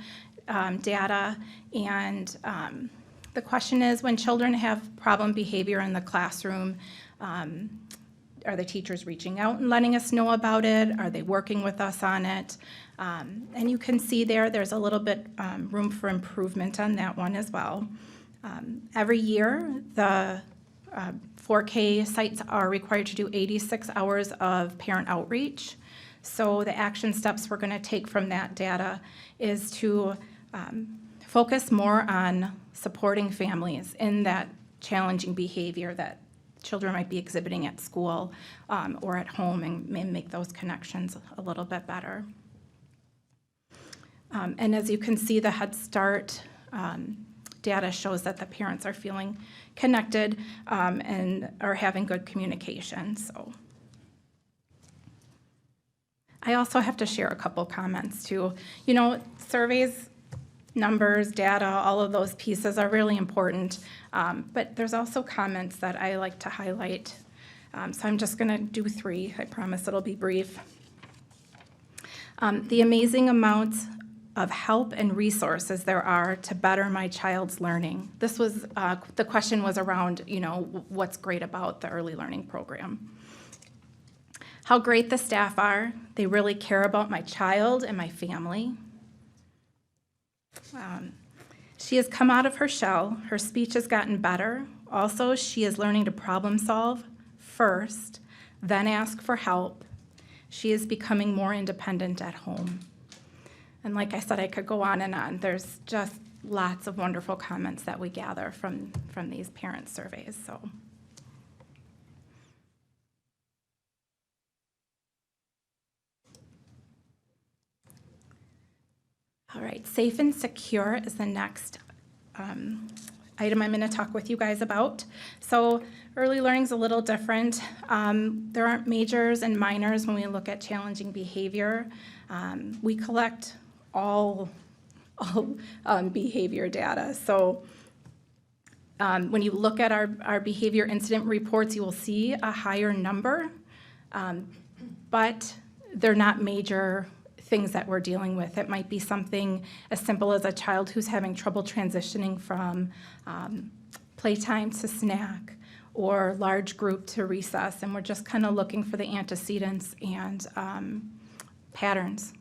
data, and the question is, when children have problem behavior in the classroom, are the teachers reaching out and letting us know about it? Are they working with us on it? And you can see there's a little bit room for improvement on that one as well. Every year, the 4K sites are required to do 86 hours of parent outreach. So the action steps we're going to take from that data is to focus more on supporting families in that challenging behavior that children might be exhibiting at school or at home, and make those connections a little bit better. And as you can see, the Head Start data shows that the parents are feeling connected and are having good communication. So I also have to share a couple comments too. You know, surveys, numbers, data, all of those pieces are really important, but there's also comments that I like to highlight. So I'm just going to do 3. I promise it'll be brief. The amazing amount of help and resources there are to better my child's learning. This was, the question was around, you know, what's great about the early learning program. How great the staff are. They really care about my child and my family. She has come out of her shell. Her speech has gotten better. Also, she is learning to problem solve first, then ask for help. She is becoming more independent at home. And like I said, I could go on and on. There's just lots of wonderful comments that we gather from these parent surveys. So. All right, safe and secure is the next item I'm going to talk with you guys about. So early learning is a little different. There aren't majors and minors when we look at challenging behavior. We collect all behavior data. So when you look at our behavior incident reports, you will see a higher number, but they're not major things that we're dealing with. It might be something as simple as a child who's having trouble transitioning from playtime to snack or large group to recess, and we're just kind of looking for the antecedents and patterns.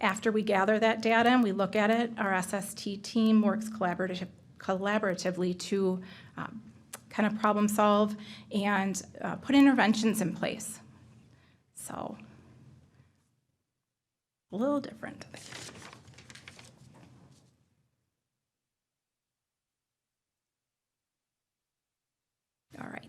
After we gather that data and we look at it, our SST team works collaboratively to kind of problem solve and put interventions in place. So, a little different. All right.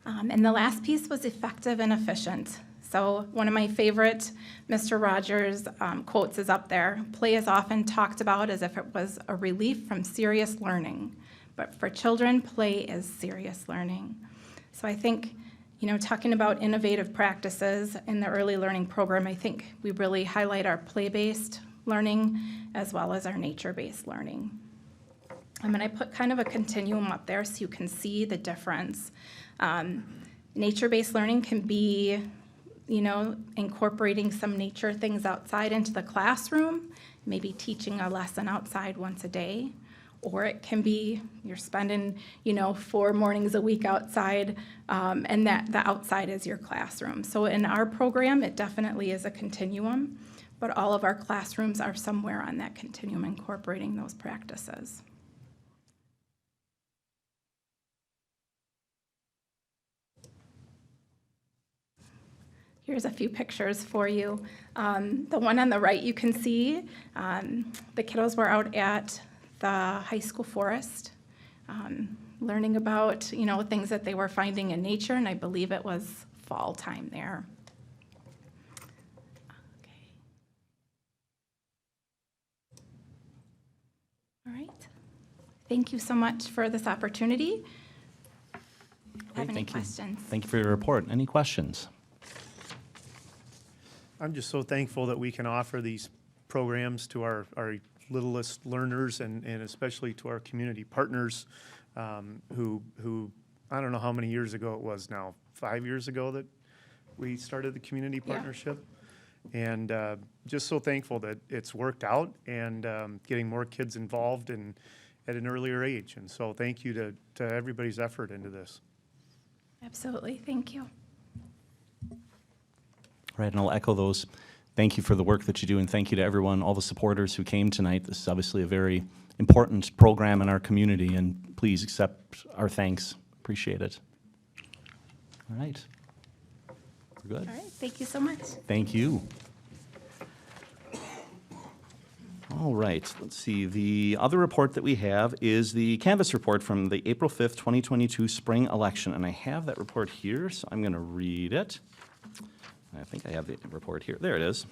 And the last piece was effective and efficient. So one of my favorite Mr. Rogers quotes is up there. Play is often talked about as if it was a relief from serious learning. But for children, play is serious learning. So I think, you know, talking about innovative practices in the early learning program, I think we really highlight our play-based learning as well as our nature-based learning. And I put kind of a continuum up there so you can see the difference. Nature-based learning can be, you know, incorporating some nature things outside into the classroom, maybe teaching a lesson outside once a day. Or it can be you're spending, you know, 4 mornings a week outside, and that the outside is your classroom. So in our program, it definitely is a continuum, but all of our classrooms are somewhere on that continuum incorporating those practices. Here's a few pictures for you. The one on the right, you can see the kiddos were out at the high school forest, learning about, you know, things that they were finding in nature, and I believe it was fall time there. Okay. All right. Thank you so much for this opportunity. Have any questions? Thank you for your report. Any questions? I'm just so thankful that we can offer these programs to our littlest learners and especially to our community partners who, I don't know how many years ago it was now, 5 years ago that we started the community partnership. And just so thankful that it's worked out and getting more kids involved and at an earlier age. And so thank you to everybody's effort into this. Absolutely, thank you. Right, and I'll echo those. Thank you for the work that you do, and thank you to everyone, all the supporters who came tonight. This is obviously a very important program in our community, and please accept our thanks. Appreciate it. All right. We're good. All right, thank you so much. Thank you. All right, let's see. The other report that we have is the Canvas report from the April 5th, 2022 spring election. And I have that report here, so I'm going to read it. I think I have the report here. There it is.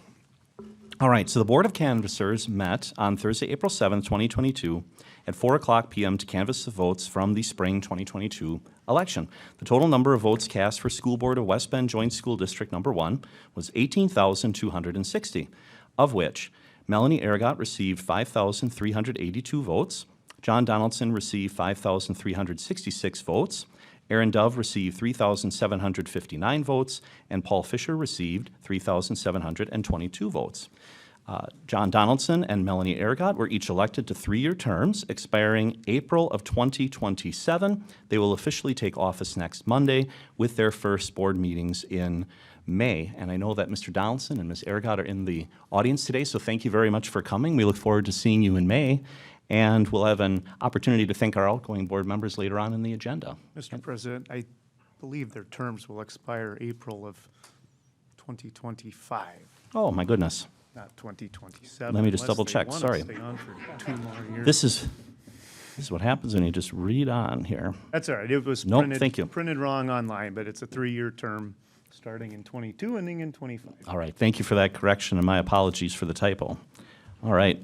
All right, so the Board of Canvassers met on Thursday, April 7th, 2022 at 4:00 p.m. to canvass the votes from the spring 2022 election. The total number of votes cast for School Board of West Bend Joint School District Number 1 was 18,260, of which Melanie Aragot received 5,382 votes, John Donaldson received 5,366 votes, Aaron Dove received 3,759 votes, and Paul Fisher received 3,722 votes. John Donaldson and Melanie Aragot were each elected to 3-year terms expiring April of 2027. They will officially take office next Monday with their first board meetings in May. And I know that Mr. Donaldson and Ms. Aragot are in the audience today, so thank you very much for coming. We look forward to seeing you in May, and we'll have an opportunity to thank our outgoing board members later on in the agenda. Mr. President, I believe their terms will expire April of 2025, Oh, my goodness. not 2027. Let me just unless double they check, wanna sorry. stay on for 2 more years. This is what happens when you just read on here. That's all right. It was Nope, printed, thank you. printed wrong online, but it's a 3-year term starting in 22, ending in 25. All right, thank you for that correction, and my apologies for the typo. All right.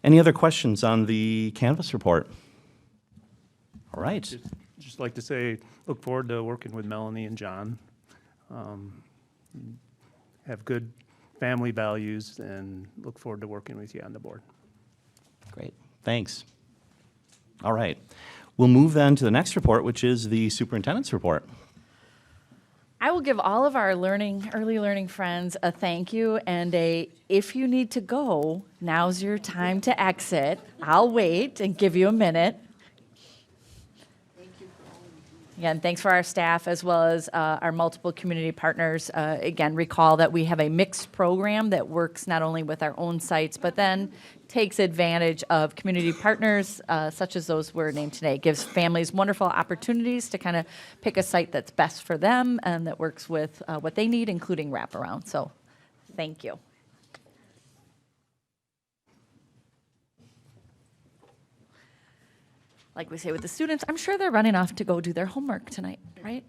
Any other questions on the Canvas report? All right. Just like to say, look forward to working with Melanie and John. Have good family values, and look forward to working with you on the board. Great, thanks. All right. We'll move then to the next report, which is the superintendent's report. I will give all of our early learning friends a thank you and if you need to go, now's your time to exit. I'll wait and give you a minute. Again, thanks for our staff as well as our multiple community partners. Again, recall that we have a mixed program that works not only with our own sites, but then takes advantage of community partners such as those we're named today. It gives families wonderful opportunities to kind of pick a site that's best for them and that works with what they need, including wraparound. So thank you. Like we say with the students, I'm sure they're running off to go do their homework tonight, right?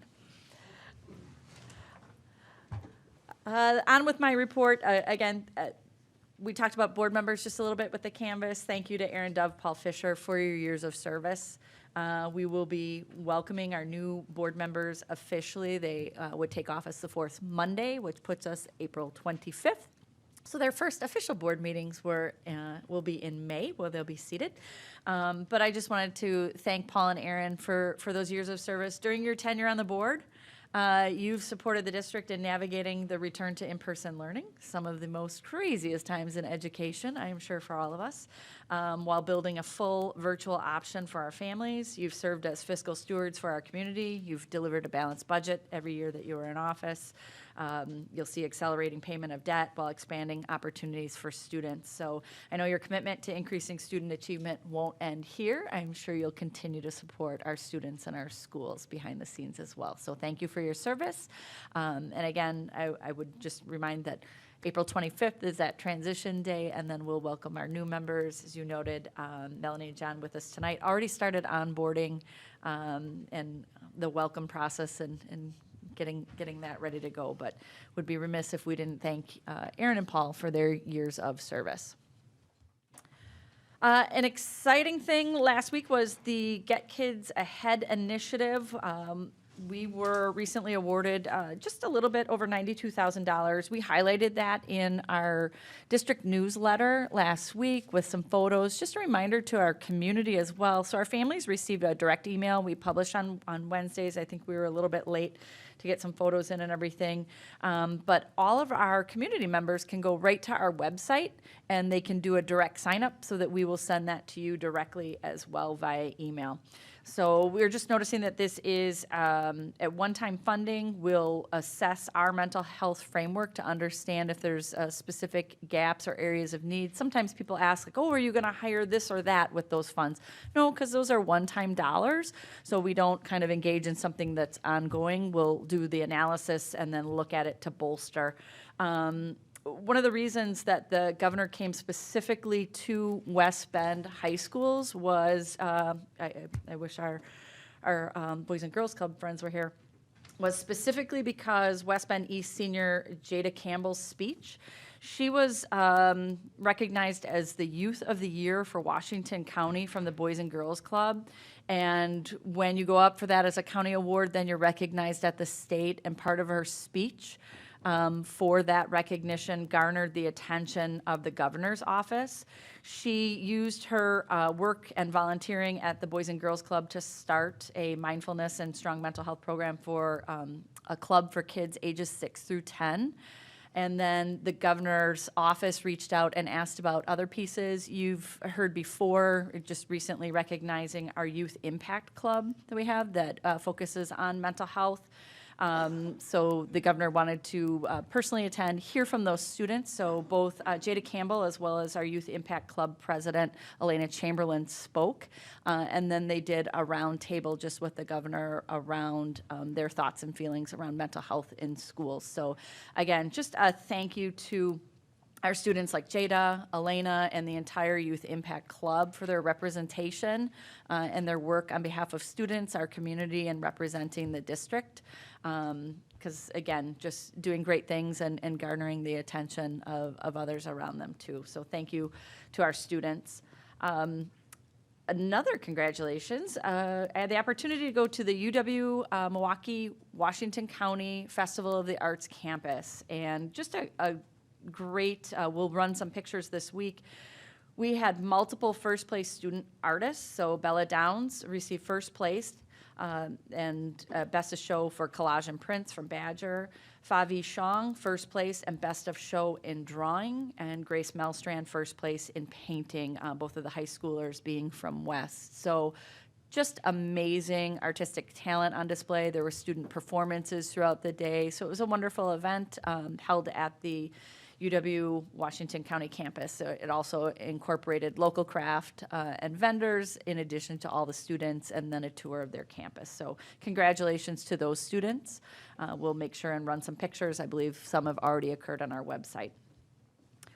On with my report. Again, we talked about board members just a little bit with the Canvas. Thank you to Aaron Dove, Paul Fisher for your years of service. We will be welcoming our new board members officially. They would take office the 4th Monday, which puts us April 25th. So their first official board meetings will be in May, where they'll be seated. But I just wanted to thank Paul and Aaron for those years of service. During your tenure on the board, you've supported the district in navigating the return to in-person learning, some of the most craziest times in education, I am sure for all of us, while building a full virtual option for our families. You've served as fiscal stewards for our community. You've delivered a balanced budget every year that you were in office. You'll see accelerating payment of debt while expanding opportunities for students. So I know your commitment to increasing student achievement won't end here. I'm sure you'll continue to support our students and our schools behind the scenes as well. So thank you for your service. And again, I would just remind that April 25th is that transition day, and then we'll welcome our new members. As you noted, Melanie and John with us tonight already started onboarding and the welcome process and getting that ready to go, but would be remiss if we didn't thank Aaron and Paul for their years of service. An exciting thing last week was the Get Kids Ahead initiative. We were recently awarded just a little bit over $92,000. We highlighted that in our district newsletter last week with some photos, just a reminder to our community as well. So our families received a direct email. We publish on Wednesdays. I think we were a little bit late to get some photos in and everything. But all of our community members can go right to our website and they can do a direct sign up so that we will send that to you directly as well via email. So we're just noticing that this is at one-time funding. We'll assess our mental health framework to understand if there's specific gaps or areas of need. Sometimes people ask, like, oh, are you going to hire this or that with those funds? No, because those are one-time dollars. So we don't kind of engage in something that's ongoing. We'll do the analysis and then look at it to bolster. One of the reasons that the governor came specifically to West Bend high schools was, I wish our Boys and Girls Club friends were here, was specifically because West Bend East senior Jada Campbell's speech. She was recognized as the Youth of the Year for Washington County from the Boys and Girls Club. And when you go up for that as a county award, then you're recognized at the state, and part of her speech for that recognition garnered the attention of the governor's office. She used her work and volunteering at the Boys and Girls Club to start a mindfulness and strong mental health program for a club for kids ages 6 through 10. And then the governor's office reached out and asked about other pieces. You've heard before, just recently recognizing our Youth Impact Club that we have that focuses on mental health. So the governor wanted to personally attend, hear from those students. So both Jada Campbell as well as our Youth Impact Club president, Elena Chamberlain, spoke. And then they did a round table just with the governor around their thoughts and feelings around mental health in schools. So again, just a thank you to our students like Jada, Elena, and the entire Youth Impact Club for their representation and their work on behalf of students, our community, and representing the district. Because again, just doing great things and garnering the attention of others around them too. So thank you to our students. Another congratulations, I had the opportunity to go to the UW Milwaukee Washington County Festival of the Arts campus, and just a great, we'll run some pictures this week. We had multiple first place student artists. So Bella Downs received first place and Best of Show for Collage and Prints from Badger. Favi Shong, first place and Best of Show in Drawing. And Grace Melstrand, first place in Painting, both of the high schoolers being from West. So just amazing artistic talent on display. There were student performances throughout the day. So it was a wonderful event held at the UW Washington County campus. So it also incorporated local craft and vendors in addition to all the students, and then a tour of their campus. So congratulations to those students. We'll make sure and run some pictures. I believe some have already occurred on our website.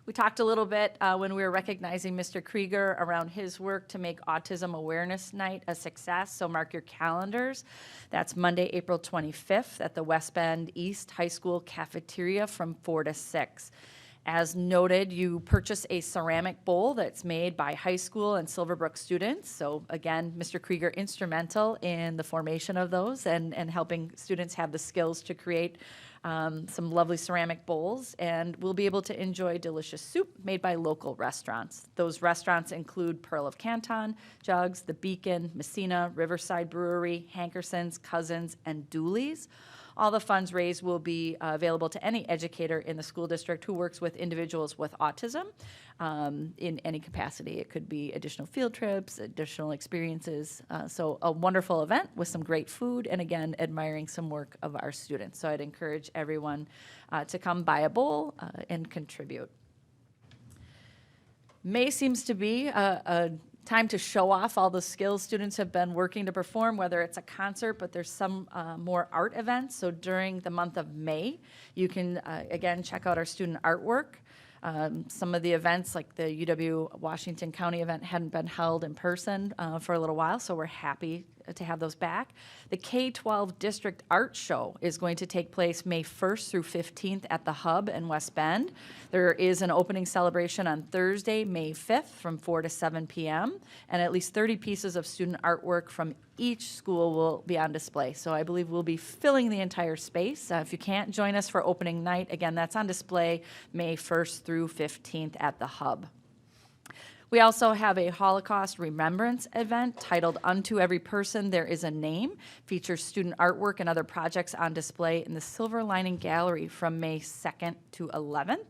We talked a little bit when we were recognizing Mr. Krieger around his work to make Autism Awareness Night a success, so mark your calendars. That's Monday, April 25th at the West Bend East High School cafeteria from 4 to 6. As noted, you purchase a ceramic bowl that's made by high school and Silverbrook students. So again, Mr. Krieger instrumental in the formation of those and helping students have the skills to create some lovely ceramic bowls, and we'll be able to enjoy delicious soup made by local restaurants. Those restaurants include Pearl of Canton, Jugs, The Beacon, Messina, Riverside Brewery, Hankerson's, Cousins, and Dooley's. All the funds raised will be available to any educator in the school district who works with individuals with autism in any capacity. It could be additional field trips, additional experiences. So a wonderful event with some great food and again, admiring some work of our students. So I'd encourage everyone to come buy a bowl and contribute. May seems to be a time to show off all the skills students have been working to perform, whether it's a concert, but there's some more art events. So during the month of May, you can, again, check out our student artwork. Some of the events, like the UW Washington County event, hadn't been held in person for a little while, so we're happy to have those back. The K-12 District Art Show is going to take place May 1st through 15th at the Hub in West Bend. There is an opening celebration on Thursday, May 5th from 4 to 7 p.m., and at least 30 pieces of student artwork from each school will be on display. So I believe we'll be filling the entire space. If you can't join us for opening night, again, that's on display May 1st through 15th at the Hub. We also have a Holocaust remembrance event titled Unto Every Person There Is a Name. Features student artwork and other projects on display in the Silver Lining Gallery from May 2nd to 11th.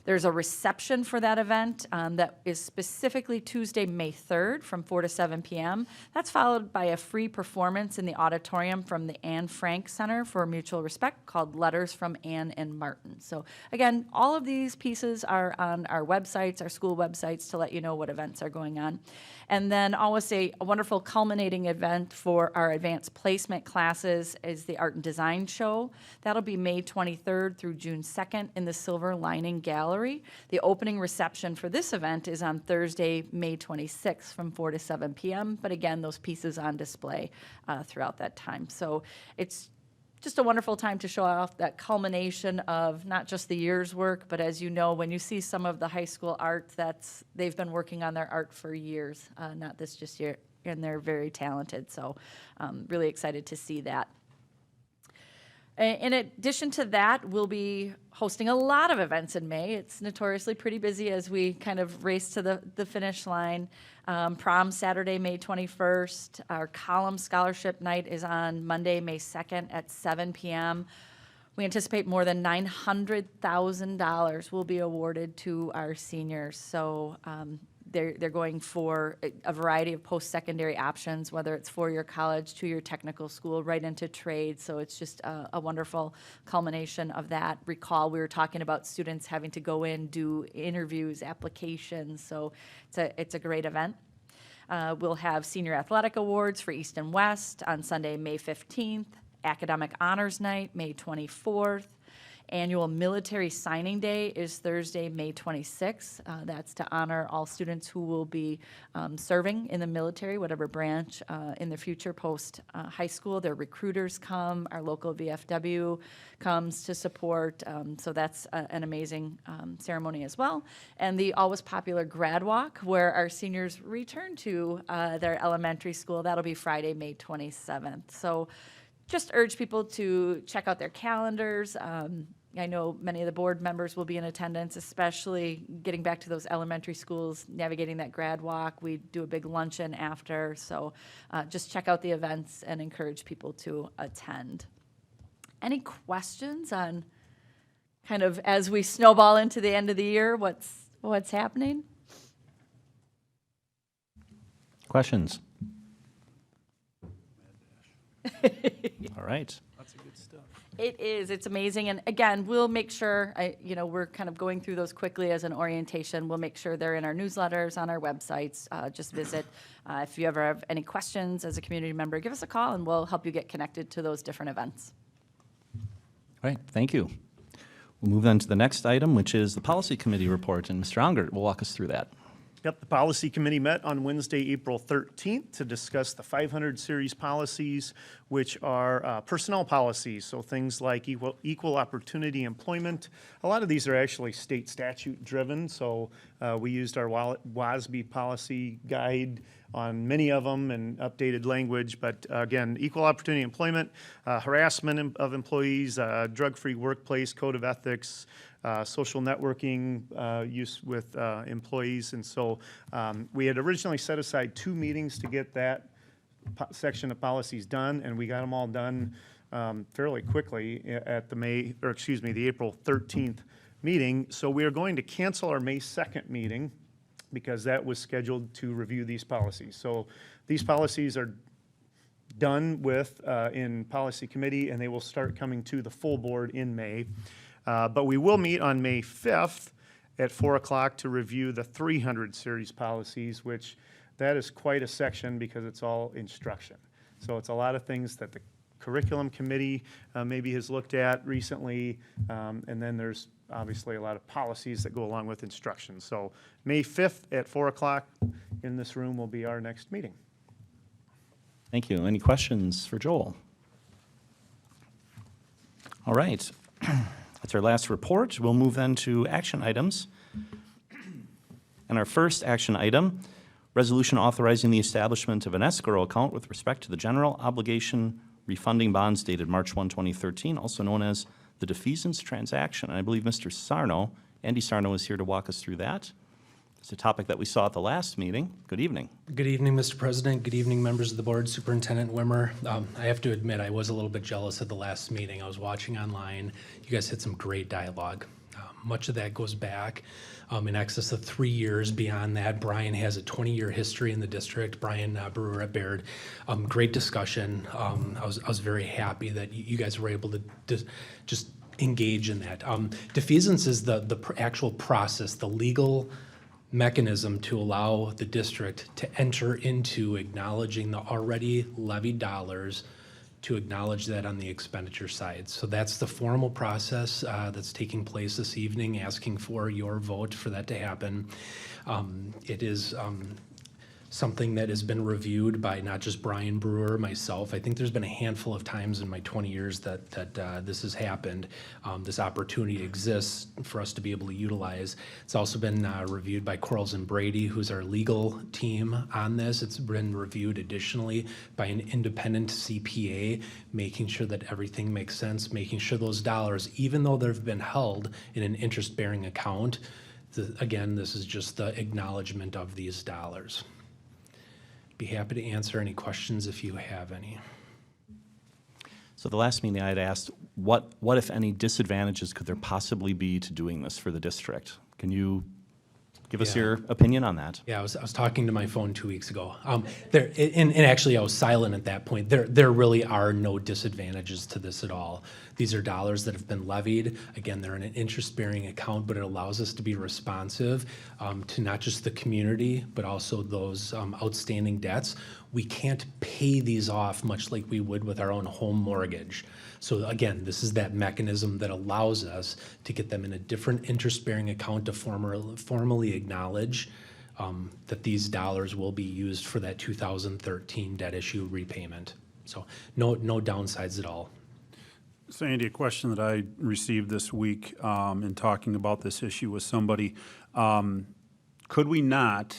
There's a reception for that event that is specifically Tuesday, May 3rd from 4 to 7 p.m. That's followed by a free performance in the auditorium from the Anne Frank Center for Mutual Respect called Letters from Anne and Martin. So again, all of these pieces are on our websites, our school websites, to let you know what events are going on. And then always a wonderful culminating event for our advanced placement classes is the Art and Design Show. That'll be May 23rd through June 2nd in the Silver Lining Gallery. The opening reception for this event is on Thursday, May 26th from 4 to 7 p.m. But again, those pieces on display throughout that time. So it's just a wonderful time to show off that culmination of not just the year's work, but as you know, when you see some of the high school art, they've been working on their art for years, not this just year, and they're very talented. So really excited to see that. In addition to that, we'll be hosting a lot of events in May. It's notoriously pretty busy as we kind of race to the finish line. Prom Saturday, May 21st. Our Column Scholarship Night is on Monday, May 2nd at 7 p.m. We anticipate more than $900,000 will be awarded to our seniors. So they're going for a variety of post-secondary options, whether it's four-year college, two-year technical school, right into trade. So it's just a wonderful culmination of that. Recall, we were talking about students having to go in, do interviews, applications. So it's a great event. We'll have Senior Athletic Awards for East and West on Sunday, May 15th. Academic Honors Night, May 24th. Annual Military Signing Day is Thursday, May 26th. That's to honor all students who will be serving in the military, whatever branch, in the future post high school. Their recruiters come, our local VFW comes to support. So that's an amazing ceremony as well. And the always popular Grad Walk, where our seniors return to their elementary school. That'll be Friday, May 27th. So just urge people to check out their calendars. I know many of the board members will be in attendance, especially getting back to those elementary schools, navigating that grad walk. We do a big luncheon after, so just check out the events and encourage people to attend. Any questions on kind of as we snowball into the end of the year, what's happening? Questions? All right. Lots of good stuff. It is. It's amazing. And again, we'll make sure, we're kind of going through those quickly as an orientation. We'll make sure they're in our newsletters, on our websites. Just visit. If you ever have any questions as a community member, give us a call and we'll help you get connected to those different events. All right, thank you. We'll move on to the next item, which is the Policy Committee report, and Mr. Ongert will walk us through that. Yep, the Policy Committee met on Wednesday, April 13th to discuss the 500 series policies, which are personnel policies, so things like equal opportunity employment. A lot of these are actually state statute driven, so we used our WASB policy guide on many of them and updated language, but again, equal opportunity employment, harassment of employees, drug-free workplace, code of ethics, social networking use with employees. And so we had originally set aside 2 meetings to get that section of policies done, and we got them all done fairly quickly at the April 13th meeting. So we are going to cancel our May 2nd meeting because that was scheduled to review these policies. So these policies are done with in Policy Committee, and they will start coming to the full board in May. But we will meet on May 5th at 4 o'clock to review the 300 series policies, which that is quite a section because it's all instruction. So it's a lot of things that the curriculum committee maybe has looked at recently, and then there's obviously a lot of policies that go along with instruction. So May 5th at 4 o'clock in this room will be our next meeting. Thank you. Any questions for Joel? All right. That's our last report. We'll move then to action items. And our first action item, resolution authorizing the establishment of an escrow account with respect to the general obligation refunding bonds dated March 1, 2013, also known as the defeasance transaction. And I believe Mr. Sarno, Andy Sarno, is here to walk us through that. It's a topic that we saw at the last meeting. Good evening. Good evening, Mr. President. Good evening, members of the board, Superintendent Wimmer. I have to admit, I was a little bit jealous at the last meeting. I was watching online. You guys had some great dialogue. Much of that goes back in excess of 3 years. Beyond that, Brian has a 20-year history in the district. Brian Brewer at Baird. Great discussion. I was very happy that you guys were able to just engage in that. Defeasance is the actual process, the legal mechanism to allow the district to enter into acknowledging the already levied dollars, to acknowledge that on the expenditure side. So that's the formal process that's taking place this evening, asking for your vote for that to happen. It is something that has been reviewed by not just Brian Brewer, myself. I think there's been a handful of times in my 20 years that this has happened. This opportunity exists for us to be able to utilize. It's also been reviewed by Quarles and Brady, who's our legal team on this. It's been reviewed additionally by an independent CPA, making sure that everything makes sense, making sure those dollars, even though they've been held in an interest-bearing account, again, this is just the acknowledgement of these dollars. Be happy to answer any questions if you have any. So the last meeting I had asked, what if any disadvantages could there possibly be to doing this for the district? Can you give us your opinion on that? Yeah, I was talking to my phone 2 weeks ago. And actually I was silent at that point. There really are no disadvantages to this at all. These are dollars that have been levied. Again, they're in an interest-bearing account, but it allows us to be responsive to not just the community, but also those outstanding debts. We can't pay these off much like we would with our own home mortgage. So again, this is that mechanism that allows us to get them in a different interest-bearing account to formally acknowledge that these dollars will be used for that 2013 debt issue repayment. So no downsides at all. So Andy, a question that I received this week in talking about this issue with somebody, could we not,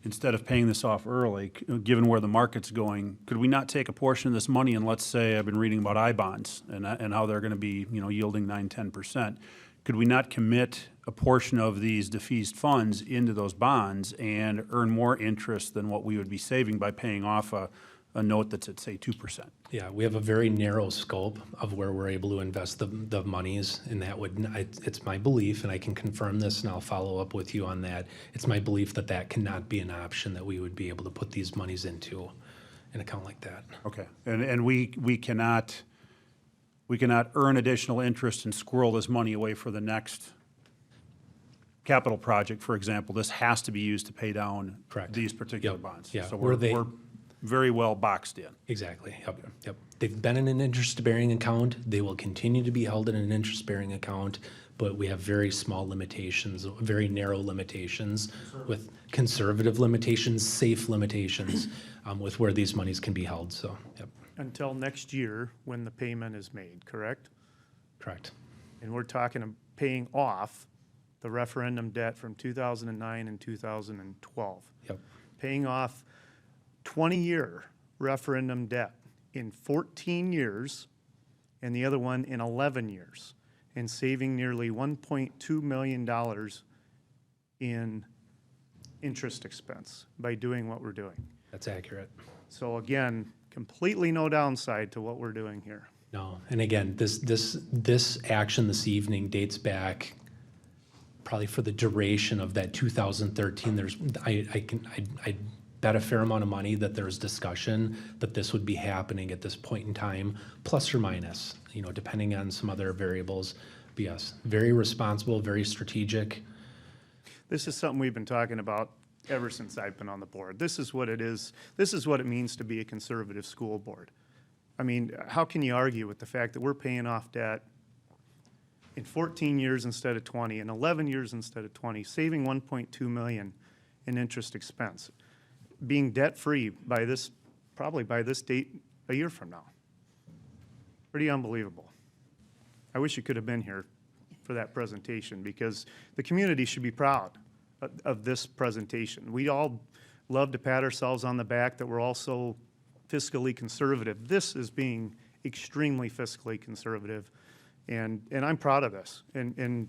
instead of paying this off early, given where the market's going, could we not take a portion of this money and let's say, I've been reading about I-bonds and how they're going to be, yielding 9–10%. Could we not commit a portion of these defeased funds into those bonds and earn more interest than what we would be saving by paying off a note that's at, say, 2%? Yeah, we have a very narrow scope of where we're able to invest the monies, and that it's my belief, and I can confirm this, and I'll follow up with you on that. It's my belief that that cannot be an option that we would be able to put these monies into an account like that. Okay, and we cannot earn additional interest and squirrel this money away for the next capital project, for example. This has to be used to pay down these particular bonds. Yeah, So we're very well boxed in. Exactly, yep. They've been in an interest-bearing account. They will continue to be held in an interest-bearing account, but we have very small limitations, very narrow limitations, with conservative limitations, safe limitations, with where these monies can be held, so, yep. Until next year, when the payment is made, correct? Correct. And we're talking of paying off the referendum debt from 2009 and 2012. Yep. Paying off 20-year referendum debt in 14 years and the other one in 11 years, and saving nearly $1.2 million in interest expense by doing what we're doing. That's accurate. So again, completely no downside to what we're doing here. No, and again, this action this evening dates back probably for the duration of that 2013. I bet a fair amount of money that there's discussion that this would be happening at this point in time, plus or minus, depending on some other variables. But yes, very responsible, very strategic. This is something we've been talking about ever since I've been on the board. This is what it is. This is what it means to be a conservative school board. I mean, how can you argue with the fact that we're paying off debt in 14 years instead of 20, and 11 years instead of 20, saving $1.2 million in interest expense, being debt-free by this probably by this date a year from now. Pretty unbelievable. I wish you could have been here for that presentation, because the community should be proud of this presentation. We all love to pat ourselves on the back that we're also fiscally conservative. This is being extremely fiscally conservative, and I'm proud of this. And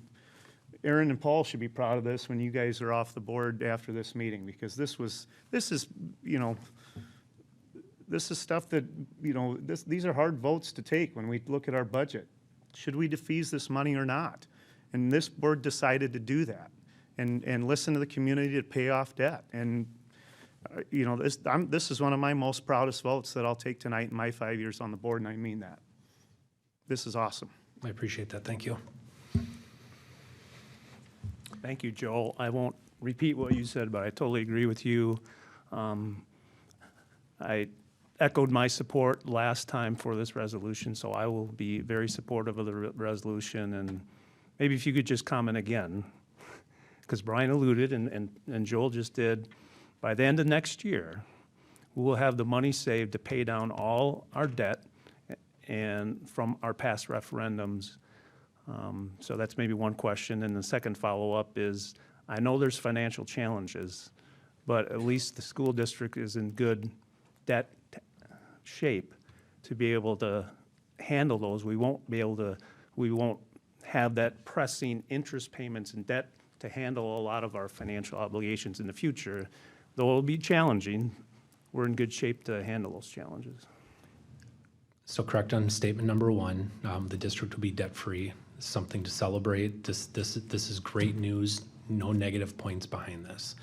Aaron and Paul should be proud of this when you guys are off the board after this meeting, because this is stuff that, these are hard votes to take when we look at our budget. Should we defease this money or not? And this board decided to do that and listen to the community to pay off debt. And, this is one of my most proudest votes that I'll take tonight in my 5 years on the board, and I mean that. This is awesome. I appreciate that. Thank you. Thank you, Joel. I won't repeat what you said, but I totally agree with you. I echoed my support last time for this resolution, so I will be very supportive of the resolution. And maybe if you could just comment again, because Brian alluded and Joel just did, by the end of next year, we will have the money saved to pay down all our debt and from our past referendums. So that's maybe one question. And the second follow-up is, I know there's financial challenges, but at least the school district is in good debt shape to be able to handle those. We won't have that pressing interest payments and debt to handle a lot of our financial obligations in the future. Though it'll be challenging, we're in good shape to handle those challenges. So correct on statement number one, the district will be debt-free. Something to celebrate. This is great news. No negative points behind this.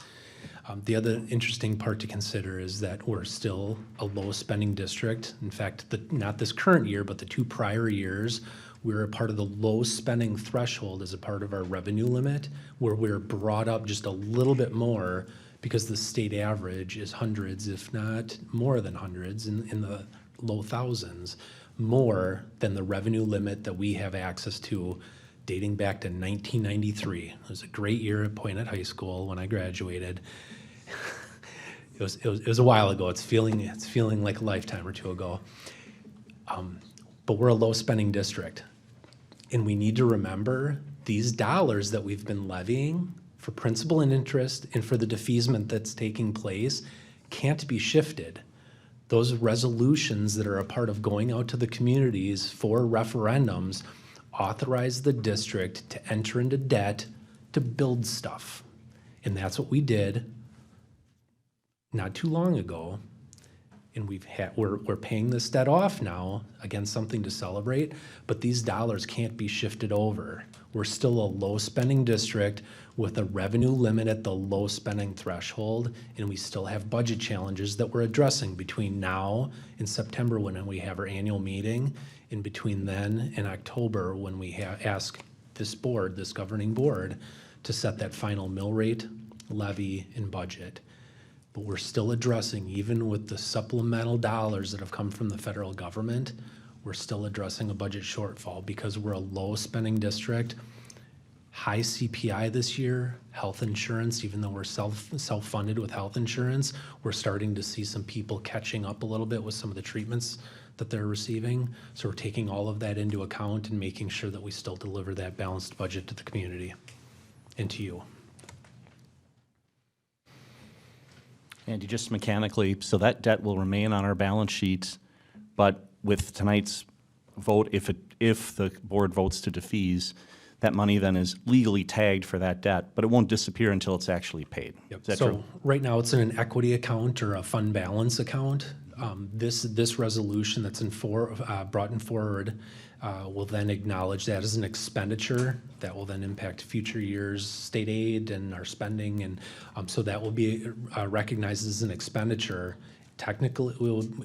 The other interesting part to consider is that we're still a low-spending district. In fact, not this current year, but the 2 prior years, we were a part of the low-spending threshold as a part of our revenue limit, where we're brought up just a little bit more because the state average is hundreds, if not more than hundreds, in the low thousands, more than the revenue limit that we have access to dating back to 1993. It was a great year at Poynette High School when I graduated. It was a while ago. It's feeling like a lifetime or two ago. But we're a low spending district. And we need to remember these dollars that we've been levying for principal and interest and for the defeasement that's taking place can't be shifted. Those resolutions that are a part of going out to the communities for referendums authorize the district to enter into debt to build stuff. And that's what we did not too long ago. And we're paying this debt off now, again, something to celebrate, but these dollars can't be shifted over. We're still a low spending district with a revenue limit at the low spending threshold, and we still have budget challenges that we're addressing between now and September when we have our annual meeting, and between then and October when we ask this board, this governing board, to set that final mill rate, levy, and budget. But we're still addressing, even with the supplemental dollars that have come from the federal government, we're still addressing a budget shortfall because we're a low spending district. High CPI this year, health insurance, even though we're self-funded with health insurance, we're starting to see some people catching up a little bit with some of the treatments that they're receiving. So we're taking all of that into account and making sure that we still deliver that balanced budget to the community and to you. Andy, just mechanically, so that debt will remain on our balance sheet, but with tonight's vote, if the board votes to defease, that money then is legally tagged for that debt, but it won't disappear until it's actually paid. Yep. Is that So true? right now, it's in an equity account or a fund balance account. This resolution that's brought in forward will then acknowledge that as an expenditure that will then impact future years' state aid and our spending, and so that will be recognized as an expenditure. Technically,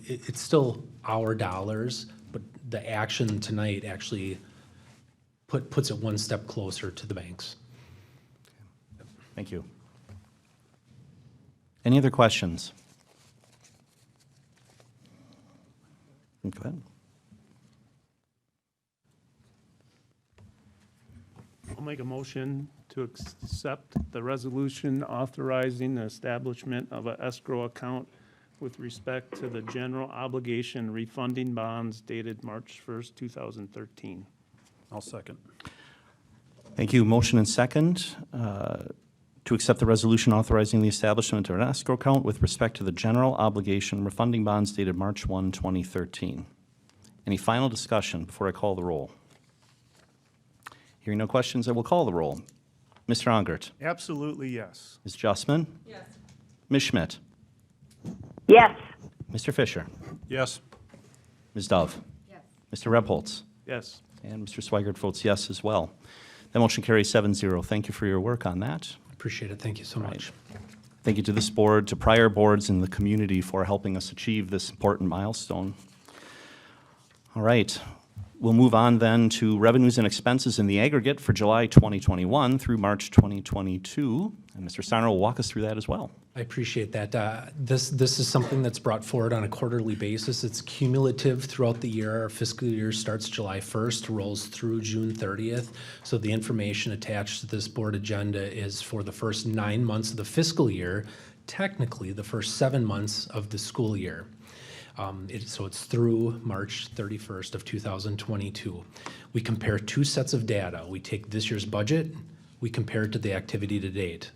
it's still our dollars, but the action tonight actually puts it one step closer to the banks. Thank you. Any other questions? Go ahead. I'll make a motion to accept the resolution authorizing the establishment of an escrow account with respect to the general obligation refunding bonds dated March 1st, 2013. I'll second. Thank you. Motion and second to accept the resolution authorizing the establishment of an escrow account with respect to the general obligation refunding bonds dated March 1, 2013. Any final discussion before I call the roll? Hearing no questions, I will call the roll. Mr. Ongert? Absolutely, yes. Ms. Justman? Yes. Ms. Schmidt? Yes. Mr. Fisher? Yes. Ms. Dove? Yes. Mr. Rebholz? Yes. And Mr. Swigert votes yes as well. That motion carries 7-0. Thank you for your work on that. Appreciate it. Thank you so much. Thank you to this board, to prior boards in the community for helping us achieve this important milestone. All right, we'll move on then to revenues and expenses in the aggregate for July 2021 through March 2022. And Mr. Steiner will walk us through that as well. I appreciate that. This is something that's brought forward on a quarterly basis. It's cumulative throughout the year. Our fiscal year starts July 1st, rolls through June 30th. So the information attached to this board agenda is for the first 9 months of the fiscal year, technically the first 7 months of the school year. So it's through March 31st of 2022. We compare two sets of data. We take this year's budget, we compare it to the activity to date.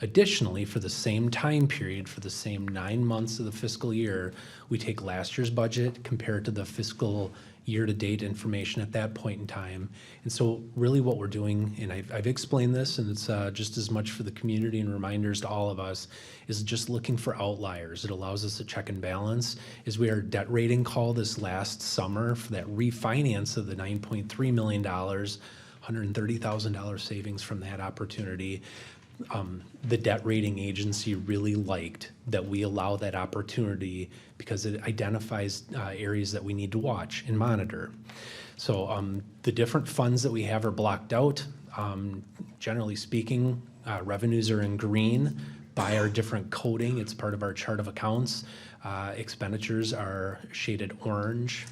Additionally, for the same time period, for the same 9 months of the fiscal year, we take last year's budget, compare it to the fiscal year-to-date information at that point in time. And so really what we're doing, and I've explained this, and it's just as much for the community and reminders to all of us, is just looking for outliers. It allows us to check and balance. As we had a debt rating call this last summer for that refinance of the $9.3 million, $130,000 savings from that opportunity. The debt rating agency really liked that we allow that opportunity because it identifies areas that we need to watch and monitor. So the different funds that we have are blocked out. Generally speaking, revenues are in green by our different coding. It's part of our chart of accounts. Expenditures are shaded orange.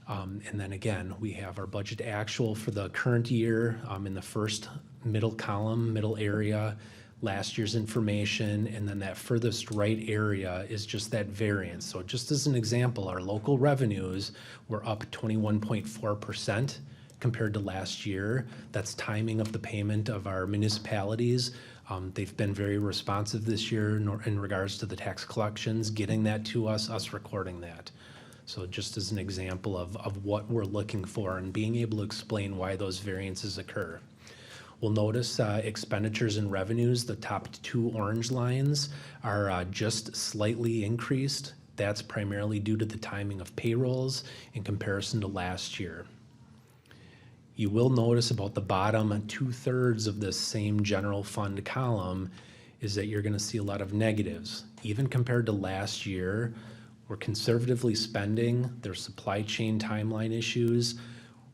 And then again, we have our budget actual for the current year in the first middle column, middle area, last year's information, and then that furthest right area is just that variance. So just as an example, our local revenues were up 21.4% compared to last year. That's timing of the payment of our municipalities. They've been very responsive this year in regards to the tax collections, getting that to us recording that. So just as an example of what we're looking for and being able to explain why those variances occur. We'll notice expenditures and revenues, the top two orange lines are just slightly increased. That's primarily due to the timing of payrolls in comparison to last year. You will notice about the bottom 2/3 of this same general fund column is that you're going to see a lot of negatives. Even compared to last year, we're conservatively spending. There's supply chain timeline issues.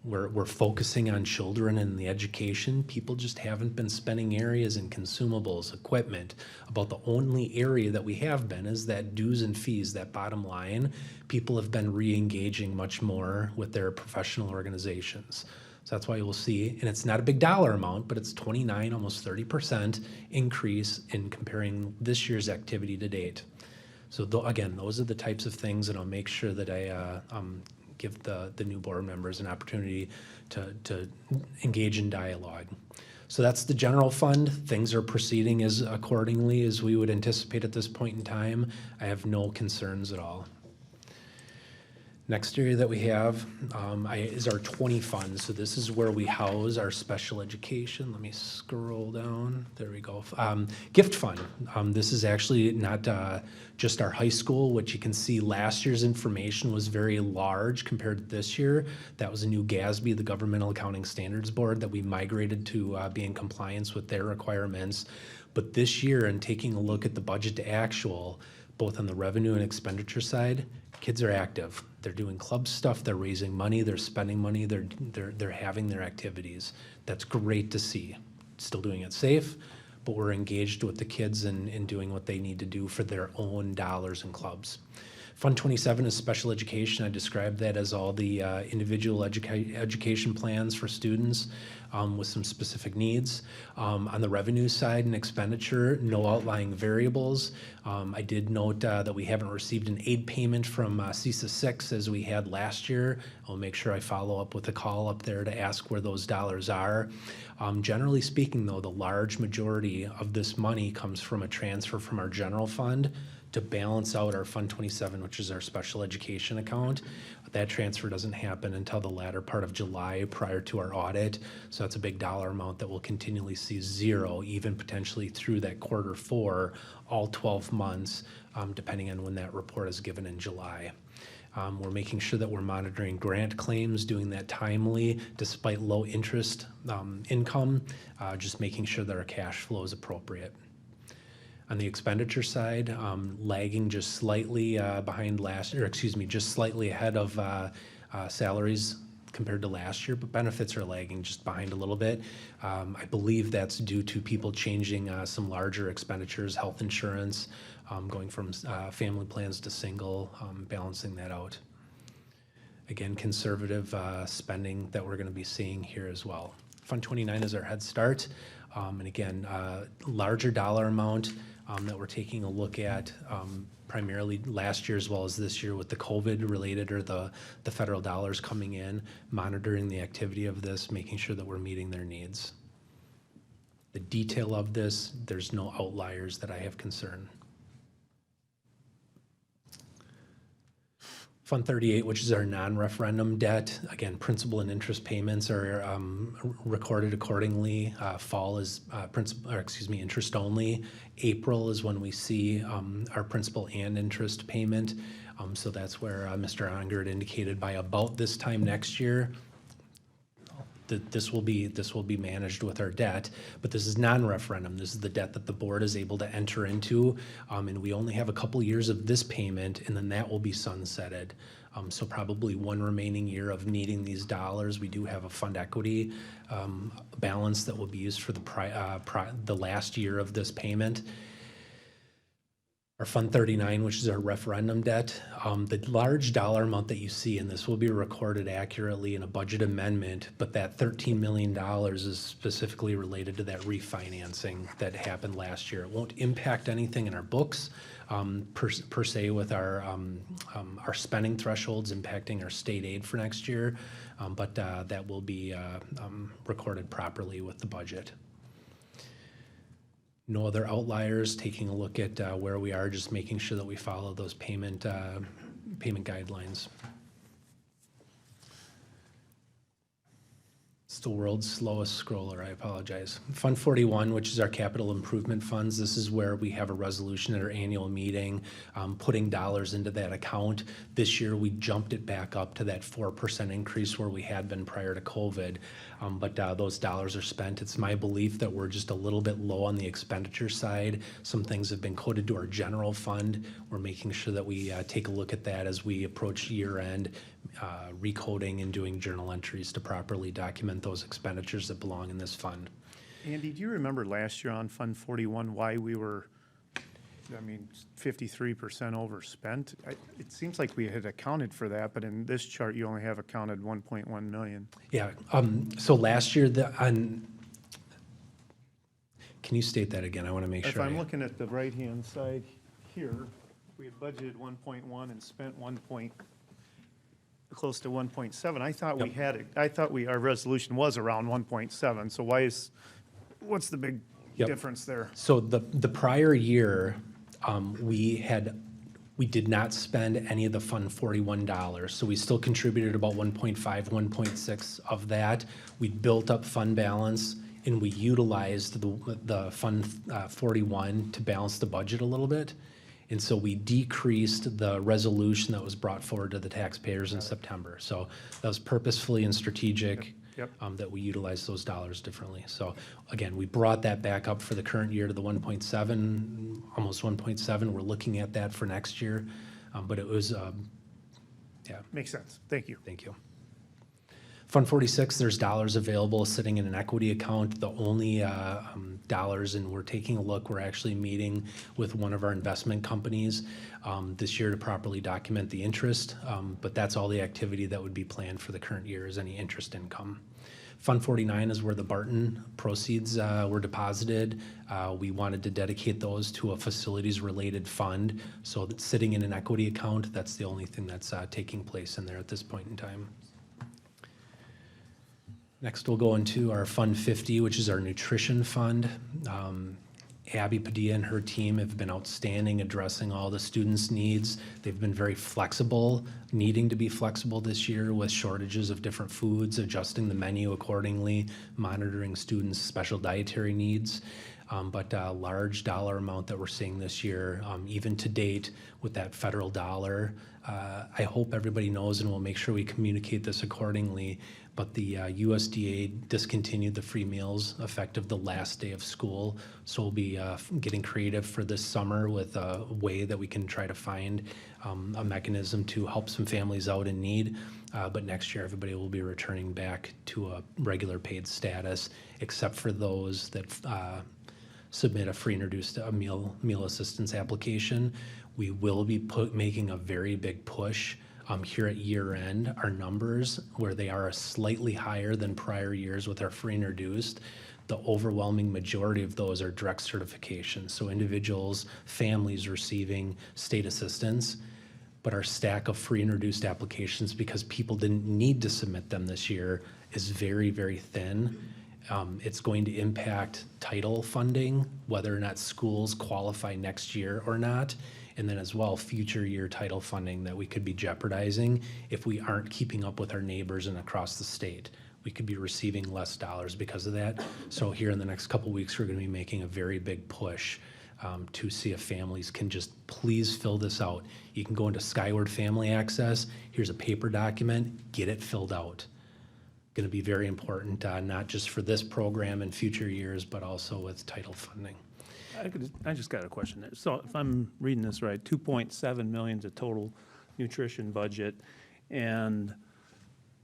We're focusing on children and the education. People just haven't been spending areas in consumables, equipment. About the only area that we have been is that dues and fees, that bottom line. People have been re-engaging much more with their professional organizations. So that's why you'll see, and it's not a big dollar amount, but it's 29, almost 30% increase in comparing this year's activity to date. So again, those are the types of things that I'll make sure that I give the new board members an opportunity to engage in dialogue. So that's the general fund. Things are proceeding as accordingly as we would anticipate at this point in time. I have no concerns at all. Next area that we have is our 20 fund. So this is where we house our special education. Let me scroll down. There we go. Gift fund. This is actually not just our high school, which you can see last year's information was very large compared to this year. That was a new GASB, the Governmental Accounting Standards Board, that we migrated to be in compliance with their requirements. But this year, in taking a look at the budget to actual, both on the revenue and expenditure side, kids are active. They're doing club stuff, they're raising money, they're spending money, they're having their activities. That's great to see. Still doing it safe, but we're engaged with the kids in doing what they need to do for their own dollars and clubs. Fund 27 is special education. I described that as all the individual education plans for students with some specific needs. On the revenue side and expenditure, no outlying variables. I did note that we haven't received an aid payment from CESA 6 as we had last year. I'll make sure I follow up with a call up there to ask where those dollars are. Generally speaking, though, the large majority of this money comes from a transfer from our general fund to balance out our Fund 27, which is our special education account. That transfer doesn't happen until the latter part of July prior to our audit. So that's a big dollar amount that we'll continually see zero, even potentially through that Q4, all 12 months, depending on when that report is given in July. We're making sure that we're monitoring grant claims, doing that timely despite low interest income, just making sure that our cash flow is appropriate. On the expenditure side, lagging just slightly behind just slightly ahead of salaries compared to last year, but benefits are lagging just behind a little bit. I believe that's due to people changing some larger expenditures, health insurance, going from family plans to single, balancing that out. Again, conservative spending that we're going to be seeing here as well. Fund 29 is our Head Start. And again, larger dollar amount that we're taking a look at primarily last year as well as this year with the COVID related or the federal dollars coming in, monitoring the activity of this, making sure that we're meeting their needs. The detail of this, there's no outliers that I have concern. Fund 38, which is our non-referendum debt, again, principal and interest payments are recorded accordingly. Fall is interest only. April is when we see our principal and interest payment. So that's where Mr. Unger had indicated by about this time next year, that this will be managed with our debt, but this is non-referendum. This is the debt that the board is able to enter into, and we only have a couple years of this payment, and then that will be sunsetted. So probably one remaining year of needing these dollars. We do have a fund equity balance that will be used for the last year of this payment. Our Fund 39, which is our referendum debt, the large dollar amount that you see, and this will be recorded accurately in a budget amendment, but that $13 million is specifically related to that refinancing that happened last year. It won't impact anything in our books per se with our spending thresholds impacting our state aid for next year, but that will be recorded properly with the budget. No other outliers, taking a look at where we are, just making sure that we follow those payment guidelines. It's the world's slowest scroller, I apologize. Fund 41, which is our capital improvement funds. This is where we have a resolution at our annual meeting, putting dollars into that account. This year, we jumped it back up to that 4% increase where we had been prior to COVID. But those dollars are spent. It's my belief that we're just a little bit low on the expenditure side. Some things have been coded to our general fund. We're making sure that we take a look at that as we approach year end, recoding and doing journal entries to properly document those expenditures that belong in this fund. Andy, do you remember last year on Fund 41 why we were, 53% overspent? It seems like we had accounted for that, but in this chart, you only have accounted 1.1 million. Yeah, so last year, can you state that again? I want to make sure. If I'm looking at the right-hand side here, we had budgeted 1.1 and spent close to 1.7. I thought we had it. I thought our resolution was around 1.7. So what's the big difference there? So the prior year, we did not spend any of the Fund 41 dollars. So we still contributed about 1.5, 1.6 of that. We built up fund balance and we utilized the Fund 41 to balance the budget a little bit. And so we decreased the resolution that was brought forward to the taxpayers in September. So that was purposefully and strategic that we utilized those dollars differently. So again, we brought that back up for the current year to the 1.7, almost 1.7. We're looking at that for next year. But it was, Makes sense. Thank you. Thank you. Fund 46, there's dollars available sitting in an equity account. The only dollars, and we're taking a look, we're actually meeting with one of our investment companies this year to properly document the interest, but that's all the activity that would be planned for the current year is any interest income. Fund 49 is where the Barton proceeds were deposited. We wanted to dedicate those to a facilities-related fund, so that's sitting in an equity account. That's the only thing that's taking place in there at this point in time. Next, we'll go into our Fund 50, which is our nutrition fund. Abby Padilla and her team have been outstanding addressing all the students' needs. They've been very flexible, needing to be flexible this year with shortages of different foods, adjusting the menu accordingly, monitoring students' special dietary needs. But a large dollar amount that we're seeing this year, even to date with that federal dollar. I hope everybody knows, and we'll make sure we communicate this accordingly, but the USDA discontinued the free meals effective the last day of school. So we'll be getting creative for this summer with a way that we can try to find a mechanism to help some families out in need. But next year, everybody will be returning back to a regular paid status, except for those that submit a free and reduced meal assistance application. We will be making a very big push here at year end. Our numbers, where they are slightly higher than prior years with our free and reduced, the overwhelming majority of those are direct certification. So individuals, families receiving state assistance, but our stack of free and reduced applications, because people didn't need to submit them this year, is very, very thin. It's going to impact title funding, whether or not schools qualify next year or not. And then as well, future year title funding that we could be jeopardizing if we aren't keeping up with our neighbors and across the state. We could be receiving less dollars because of that. So here in the next couple weeks, we're going to be making a very big push to see if families can just please fill this out. You can go into Skyward Family Access. Here's a paper document. Get it filled out. Going to be very important, not just for this program in future years, but also with title funding. I just got a question there. So if I'm reading this right, 2.7 million is the total nutrition budget. And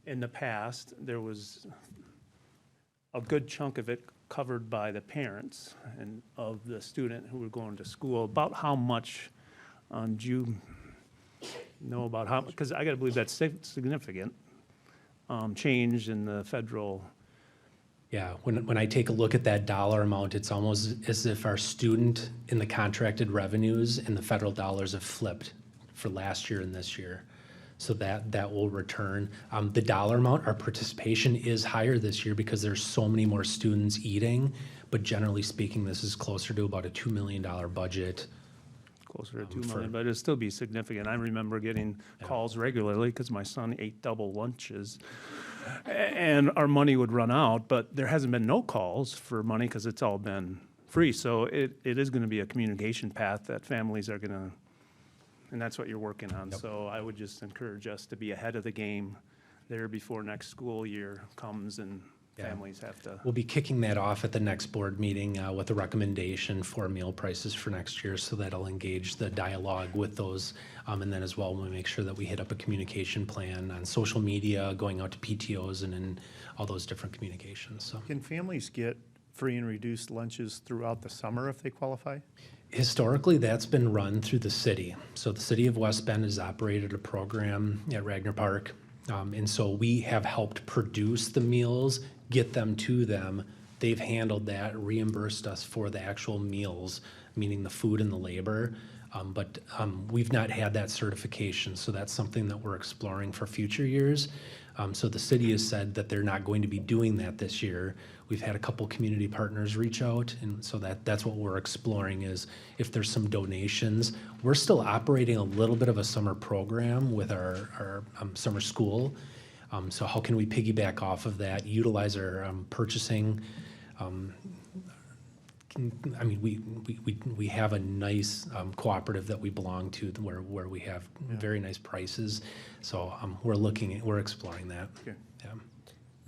in the past, there was a good chunk of it covered by the parents and of the student who were going to school. About how much do you know about how, because I got to believe that's significant change in the federal. Yeah, when I take a look at that dollar amount, it's almost as if our student in the contracted revenues and the federal dollars have flipped for last year and this year. So that will return. The dollar amount, our participation is higher this year because there's so many more students eating, but generally speaking, this is closer to about a $2 million budget. Closer to 2 million, but it'll still be significant. I remember getting calls regularly because my son ate double lunches. And our money would run out, but there hasn't been no calls for money because it's all been free. So it is going to be a communication path that families are going to, and that's what you're working on. Yep. So I would just encourage us to be ahead of the game there before next school year comes and families have to. We'll be kicking that off at the next board meeting with a recommendation for meal prices for next year, so that'll engage the dialogue with those. And then as well, we'll make sure that we hit up a communication plan on social media, going out to PTOs and in all those different communications. So Can families get free and reduced lunches throughout the summer if they qualify? historically, that's been run through the city. So the city of West Bend has operated a program at Ragnar Park. And so we have helped produce the meals, get them to them. They've handled that, reimbursed us for the actual meals, meaning the food and the labor. But we've not had that certification, so that's something that we're exploring for future years. So the city has said that they're not going to be doing that this year. We've had a couple community partners reach out, and so that's what we're exploring is if there's some donations. We're still operating a little bit of a summer program with our summer school. So how can we piggyback off of that, utilize our purchasing? I mean, we have a nice cooperative that we belong to where we have very nice prices. So we're exploring that. Okay.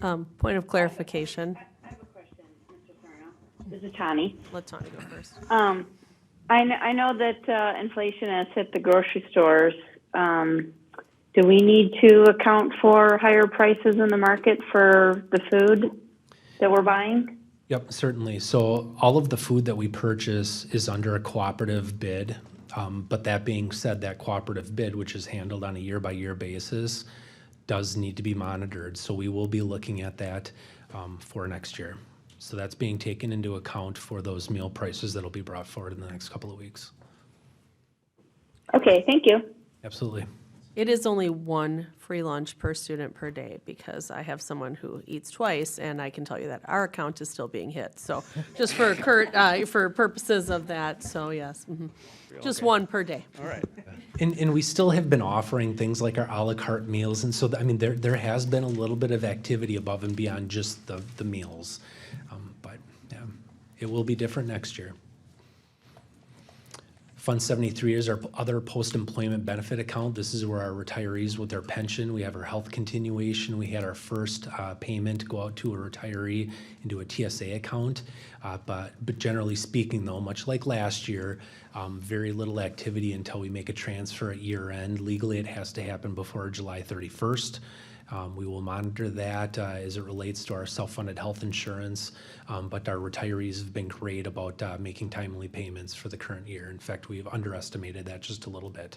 Yeah. Point of clarification. I have a question, Mr. Sarno. This is Tani. Let Tony go first. I know that inflation has hit the grocery stores. Do we need to account for higher prices in the market for the food that we're buying? Yep, certainly. So all of the food that we purchase is under a cooperative bid. But that being said, that cooperative bid, which is handled on a year-by-year basis, does need to be monitored. So we will be looking at that for next year. So that's being taken into account for those meal prices that'll be brought forward in the next couple of weeks. Okay, thank you. Absolutely. It is only one free lunch per student per day because I have someone who eats twice, and I can tell you that our account is still being hit. So just for for purposes of that, so yes, just one per day. All right. And we still have been offering things like our à la carte meals, and so, I mean, there has been a little bit of activity above and beyond just the meals. But, yeah, it will be different next year. Fund 73 is our other post-employment benefit account. This is where our retirees with their pension, we have our health continuation, we had our first payment go out to a retiree into a TSA account. But generally speaking though, much like last year, very little activity until we make a transfer at year end. Legally, it has to happen before July 31st. We will monitor that as it relates to our self-funded health insurance, but our retirees have been great about making timely payments for the current year. In fact, we've underestimated that just a little bit.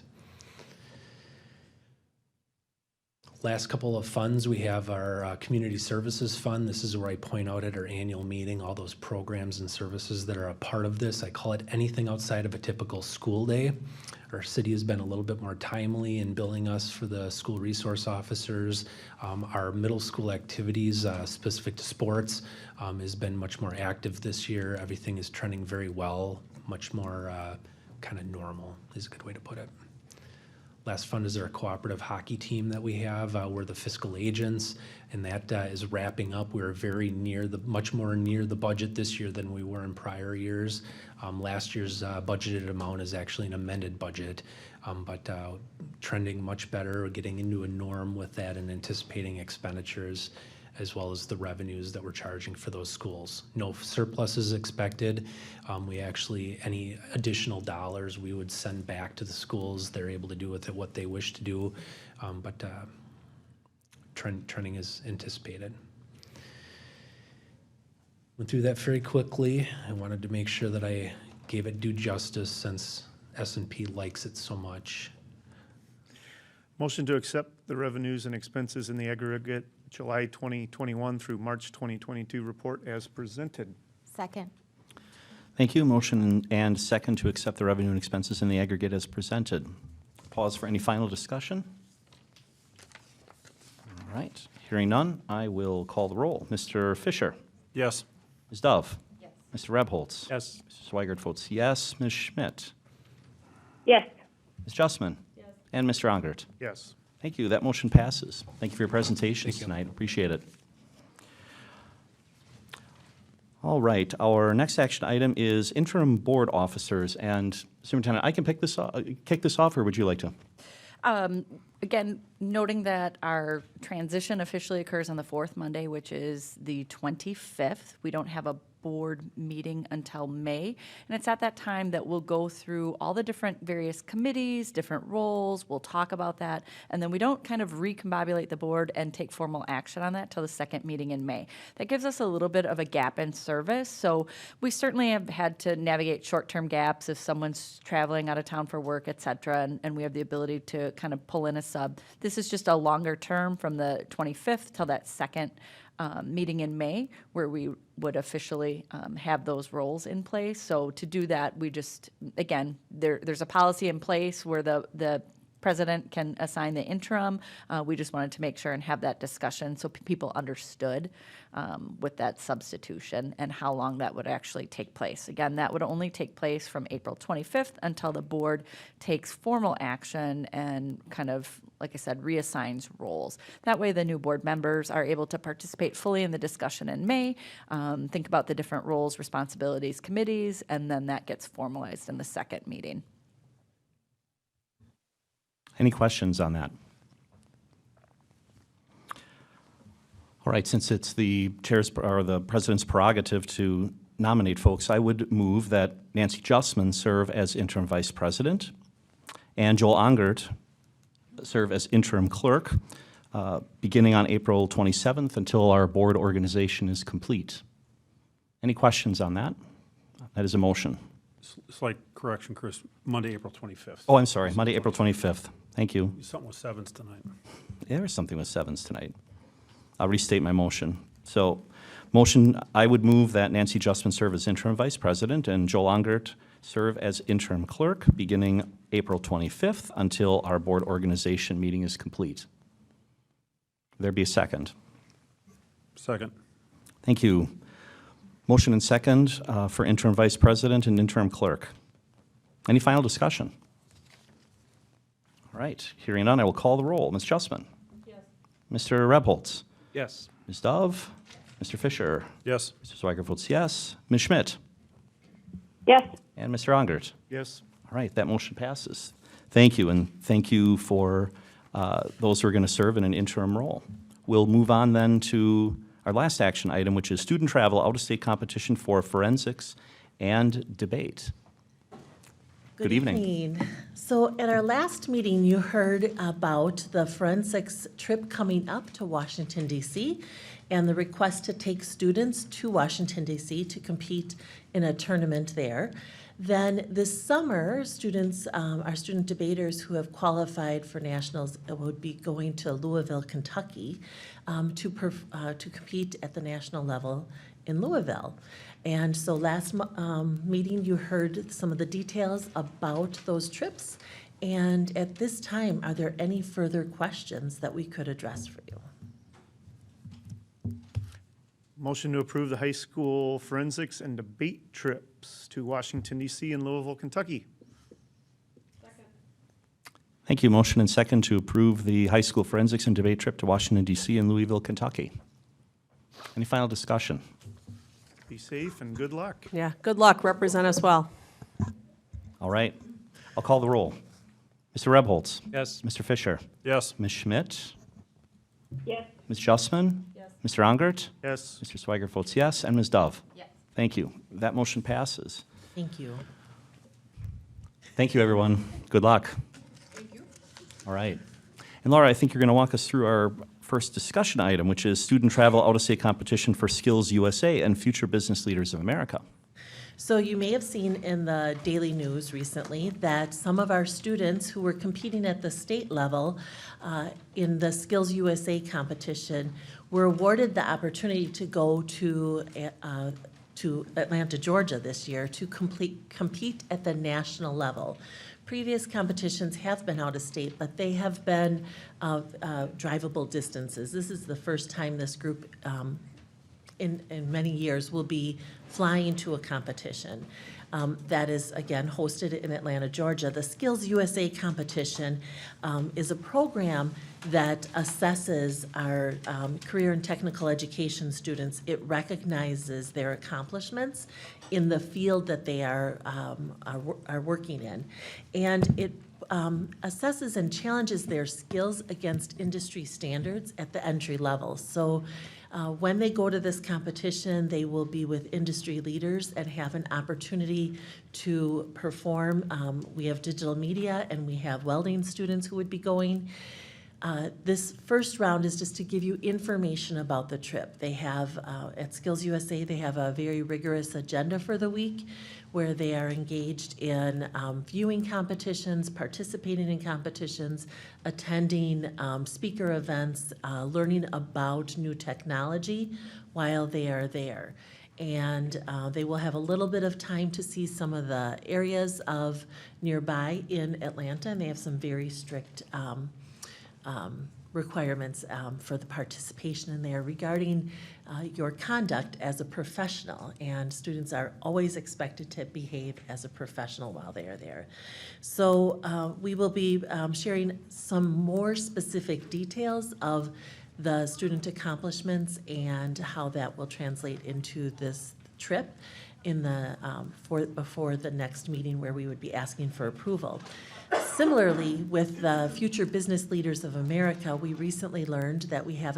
Last couple of funds, we have our Community Services Fund. This is where I point out at our annual meeting all those programs and services that are a part of this. I call it anything outside of a typical school day. Our city has been a little bit more timely in billing us for the school resource officers. Our middle school activities specific to sports has been much more active this year. Everything is trending very well, much more kind of normal is a good way to put it. Last fund is our cooperative hockey team that we have. We're the fiscal agents, and that is wrapping up. We're very much more near the budget this year than we were in prior years. Last year's budgeted amount is actually an amended budget, but trending much better. We're getting into a norm with that and anticipating expenditures as well as the revenues that we're charging for those schools. No surplus is expected. We actually, any additional dollars we would send back to the schools. They're able to do with it what they wish to do, but trending is anticipated. Went through that very quickly. I wanted to make sure that I gave it due justice since S&P likes it so much. Motion to accept the revenues and expenses in the aggregate July 2021 through March 2022 report as presented. Second. Thank you. Motion and second to accept the revenue and expenses in the aggregate as presented. Pause for any final discussion. All right. Hearing none, I will call the roll. Mr. Fisher? Yes. Ms. Dove? Yes. Mr. Rebholz? Yes. Mr. Swigert votes yes. Ms. Schmidt? Yes. Ms. Justman? Yes. And Mr. Ongert? Yes. Thank you. That motion passes. Thank you for your presentations tonight. Appreciate it. All right. Our next action item is interim board officers. And Superintendent, I can kick this off, or would you like to? Again, noting that our transition officially occurs on the fourth Monday, which is the 25th. We don't have a board meeting until May. And it's at that time that we'll go through all the different various committees, different roles. We'll talk about that. And then we don't kind of recombobulate the board and take formal action on that till the second meeting in May. That gives us a little bit of a gap in service. So we certainly have had to navigate short-term gaps if someone's traveling out of town for work, et cetera, and we have the ability to kind of pull in a sub. This is just a longer term from the 25th till that second meeting in May, where we would officially have those roles in place. So to do that, we just, again, there's a policy in place where the president can assign the interim. We just wanted to make sure and have that discussion so people understood with that substitution and how long that would actually take place. Again, that would only take place from April 25th until the board takes formal action and kind of, like I said, reassigns roles. That way the new board members are able to participate fully in the discussion in May, think about the different roles, responsibilities, committees, and then that gets formalized in the second meeting. Any questions on that? All right, since it's the chair's or the president's prerogative to nominate folks, I would move that Nancy Justman serve as interim vice president and Joel Ongert serve as interim clerk, beginning on April 27th until our board organization is complete. Any questions on that? That is a motion. Slight correction, Chris, Monday, April 25th. Oh, I'm sorry, Monday, April 25th. Thank you. Something with sevens tonight. There was something with sevens tonight. I'll restate my motion. So, motion, I would move that Nancy Justman serve as interim vice president and Joel Ongert serve as interim clerk beginning April 25th until our board organization meeting is complete. There be a second? Second. Thank you. Motion and second for interim vice president and interim clerk. Any final discussion? All right, hearing none, I will call the roll. Ms. Justman? Yes. Mr. Rebholz? Yes. Ms. Dove? Mr. Fisher? Yes. Mr. Swiger votes yes. Ms. Schmidt? Yes. And Mr. Ongert? Yes. All right, that motion passes. Thank you, and thank you for those who are going to serve in an interim role. We'll move on then to our last action item, which is student travel out-of-state competition for forensics and debate. Good evening. So at our last meeting, you heard about the forensics trip coming up to Washington, D.C., and the request to take students to Washington, D.C. to compete in a tournament there. Then this summer, students, our student debaters who have qualified for nationals would be going to Louisville, Kentucky, to compete at the national level in Louisville. And so last meeting, you heard some of the details about those trips. And at this time, are there any further questions that we could address for you? Motion to approve the high school forensics and debate trips to Washington, D.C. and Louisville, Kentucky. Thank you. Motion and second to approve the high school forensics and debate trip to Washington, D.C. and Louisville, Kentucky. Any final discussion? Be safe and good luck. Yeah, good luck. Represent us well. All right. I'll call the roll. Mr. Rebholz? Yes. Mr. Fisher? Yes. Ms. Schmidt? Yes. Ms. Justman? Yes. Mr. Ongert? Yes. Mr. Swiger votes yes, and Ms. Dove? Yes. Thank you. That motion passes. Thank you. Thank you, everyone. Good luck. Thank you. All right. And Laura, I think you're going to walk us through our first discussion item, which is student travel out-of-state competition for Skills USA and Future Business Leaders of America. So you may have seen in the daily news recently that some of our students who were competing at the state level in the Skills USA competition were awarded the opportunity to go to Atlanta, Georgia this year to compete at the national level. Previous competitions have been out of state, but they have been drivable distances. This is the first time this group in many years will be flying to a competition that is, again, hosted in Atlanta, Georgia. The Skills USA competition is a program that assesses our career and technical education students. It recognizes their accomplishments in the field that they are working in. And it assesses and challenges their skills against industry standards at the entry level. So when they go to this competition, they will be with industry leaders and have an opportunity to perform. We have digital media and we have welding students who would be going. This first round is just to give you information about the trip. They have, at Skills USA, they have a very rigorous agenda for the week where they are engaged in viewing competitions, participating in competitions, attending speaker events, learning about new technology while they are there. And they will have a little bit of time to see some of the areas of nearby in Atlanta, and they have some very strict requirements for the participation in there regarding your conduct as a professional, and students are always expected to behave as a professional while they are there. So we will be sharing some more specific details of the student accomplishments and how that will translate into this trip in the before the next meeting where we would be asking for approval. Similarly, with the Future Business Leaders of America, we recently learned that we have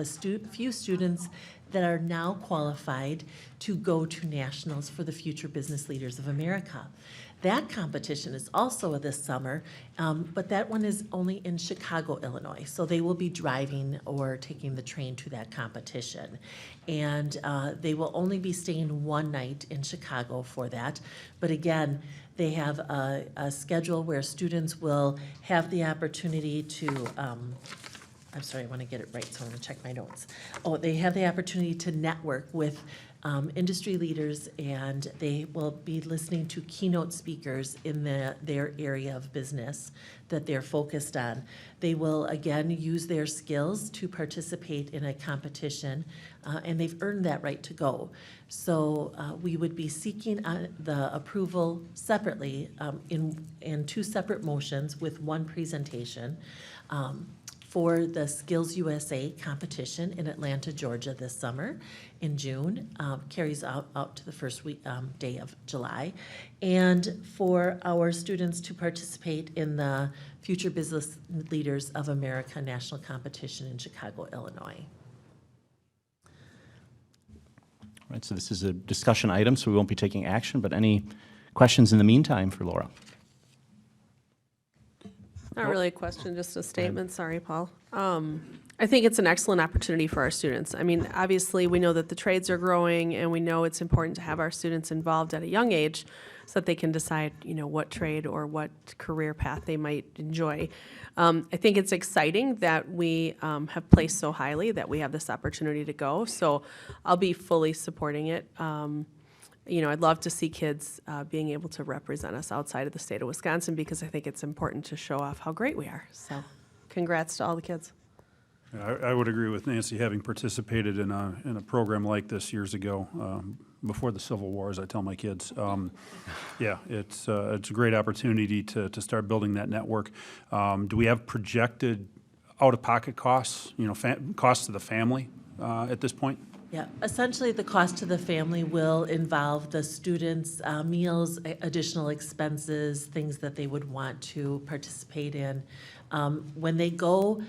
few students that are now qualified to go to nationals for the Future Business Leaders of America. That competition is also this summer, but that one is only in Chicago, Illinois. So they will be driving or taking the train to that competition. And they will only be staying one night in Chicago for that. But again, they have a schedule where students will have the opportunity to, I'm sorry, I want to get it right, so I'm going to check my notes. Oh, they have the opportunity to network with industry leaders, and they will be listening to keynote speakers in their area of business that they're focused on. They will, again, use their skills to participate in a competition, and they've earned that right to go. So we would be seeking the approval separately in two separate motions with one presentation. For the Skills USA competition in Atlanta, Georgia this summer in June, carries out to the first week, day of July. And for our students to participate in the Future Business Leaders of America National Competition in Chicago, Illinois. All right, so this is a discussion item, so we won't be taking action, but any questions in the meantime for Laura? Not really a question, just a statement. Sorry, Paul. I think it's an excellent opportunity for our students. I mean, obviously, we know that the trades are growing, and we know it's important to have our students involved at a young age so that they can decide, you know, what trade or what career path they might enjoy. I think it's exciting that we have placed so highly that we have this opportunity to go. So I'll be fully supporting it. You know, I'd love to see kids being able to represent us outside of the state of Wisconsin because I think it's important to show off how great we are. So congrats to all the kids. I would agree with Nancy, having participated in a program like this years ago, before the Civil War, as I tell my kids. Yeah, it's a great opportunity to start building that network. Do we have projected out-of-pocket costs, you know, costs to the family at this point? Yeah, essentially the cost to the family will involve the students' meals, additional expenses, things that they would want to participate in. When they go,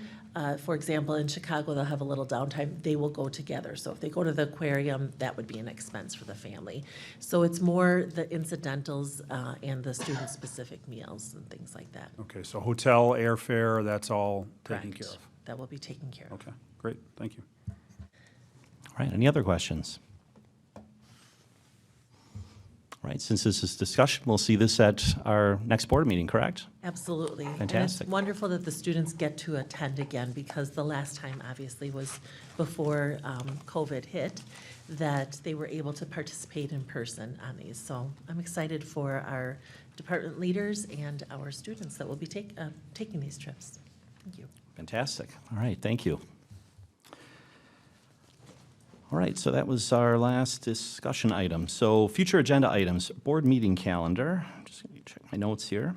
for example, in Chicago, they'll have a little downtime, they will go together. So if they go to the aquarium, that would be an expense for the family. So it's more the incidentals and the student-specific meals and things like that. Okay, so hotel, airfare, that's all taken Correct. care of? That will be taken care of. Okay, great, thank you. All right, any other questions? All right, since this is discussion, we'll see this at our next board meeting, correct? Absolutely. Fantastic. And it's wonderful that the students get to attend again, because the last time obviously was before COVID hit, that they were able to participate in person on these. So I'm excited for our department leaders and our students that will be taking these trips. Thank you. Fantastic. All right, thank you. All right, so that was our last discussion item. So future agenda items, board meeting calendar. Just going to check my notes here.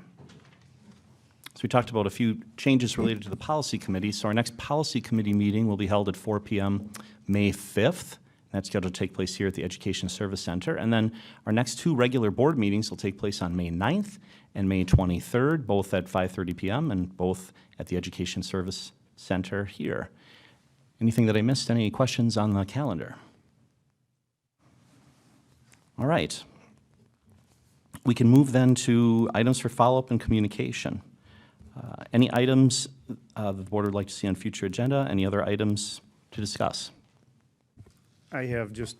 So we talked about a few changes related to the policy committee. So our next policy committee meeting will be held at 4 p.m. May 5th. That's scheduled to take place here at the Education Service Center. And then our next two regular board meetings will take place on May 9th and May 23rd, both at 5:30 p.m. and both at the Education Service Center here. Anything that I missed? Any questions on the calendar? All right. We can move then to items for follow-up and communication. Any items the board would like to see on future agenda? Any other items to discuss? I have just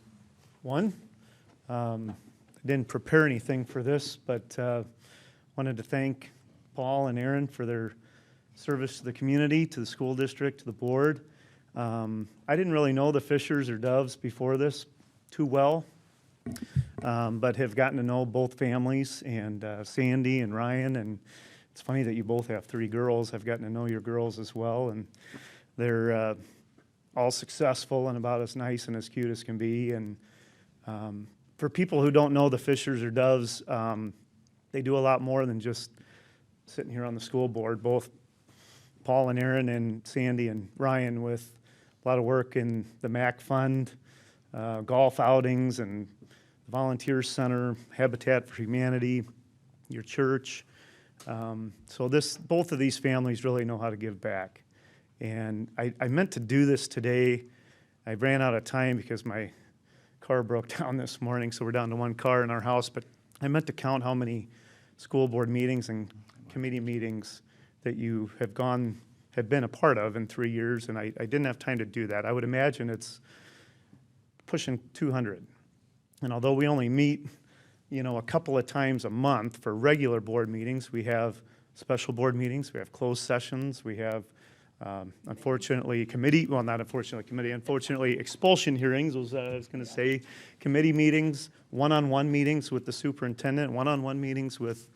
one. I didn't prepare anything for this, but wanted to thank Paul and Aaron for their service to the community, to the school district, to the board. I didn't really know the Fishers or Doves before this too well, but have gotten to know both families, and Sandy and Ryan, and it's funny that you both have three girls. I've gotten to know your girls as well, and they're all successful and about as nice and as cute as can be. And for people who don't know the Fishers or Doves, they do a lot more than just sitting here on the school board. Both Paul and Aaron and Sandy and Ryan with a lot of work in the MAC Fund, golf outings and volunteer center, Habitat for Humanity, your church. So both of these families really know how to give back. And I meant to do this today I ran out of time because my car broke down this morning, so we're down to one car in our house. But I meant to count how many school board meetings and committee meetings that you have been a part of in 3 years, and I didn't have time to do that. I would imagine it's pushing 200. And although we only meet, a couple of times a month for regular board meetings, we have special board meetings, we have closed sessions, we have, unfortunately, expulsion hearings, I was going to say, committee meetings, one-on-one meetings with the superintendent, one-on-one meetings with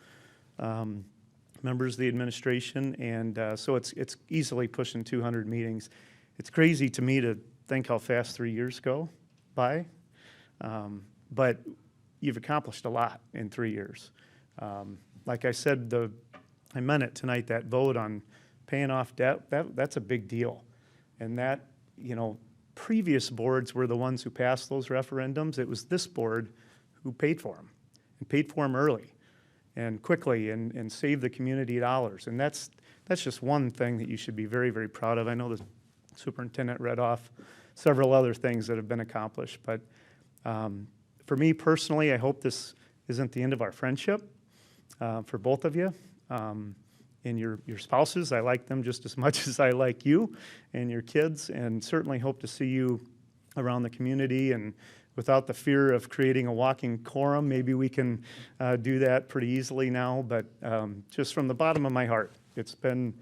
members of the administration, and so it's easily pushing 200 meetings. It's crazy to me to think how fast 3 years go by, but you've accomplished a lot in 3 years. Like I said, I meant it tonight, that vote on paying off debt, that's a big deal. And that, previous boards were the ones who passed those referendums. It was this board who paid for them, and paid for them early and quickly, and saved the community dollars. And that's just one thing that you should be very, very proud of. I know the superintendent read off several other things that have been accomplished, but for me personally, I hope this isn't the end of our friendship for both of you. And your spouses, I like them just as much as I like you, and your kids, and certainly hope to see you around the community, and without the fear of creating a walking quorum. Maybe we can do that pretty easily now, but just from the bottom of my heart, it's been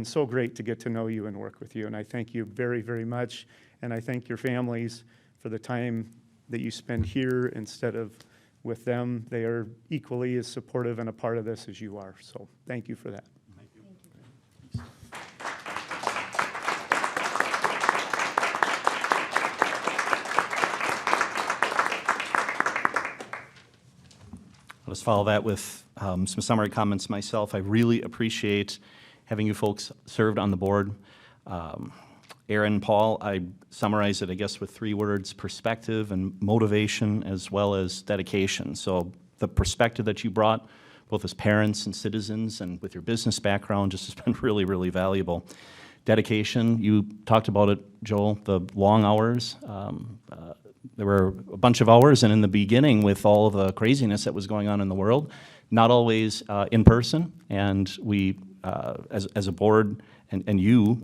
so great to get to know you and work with you, and I thank you very, very much, and I thank your families for the time that you spend here instead of with them. They are equally as supportive and a part of this as you are, so thank you for that. I'll just follow that with some summary comments myself. I really appreciate having you folks served on the board. Aaron, Paul, I summarize it, I guess, with 3 words: perspective and motivation, as well as dedication. So the perspective that you brought, both as parents and citizens and with your business background, just has been really, really valuable. Dedication, you talked about it, Joel, the long hours. There were a bunch of hours, and in the beginning, with all of the craziness that was going on in the world, not always in person, and we, as a board, and you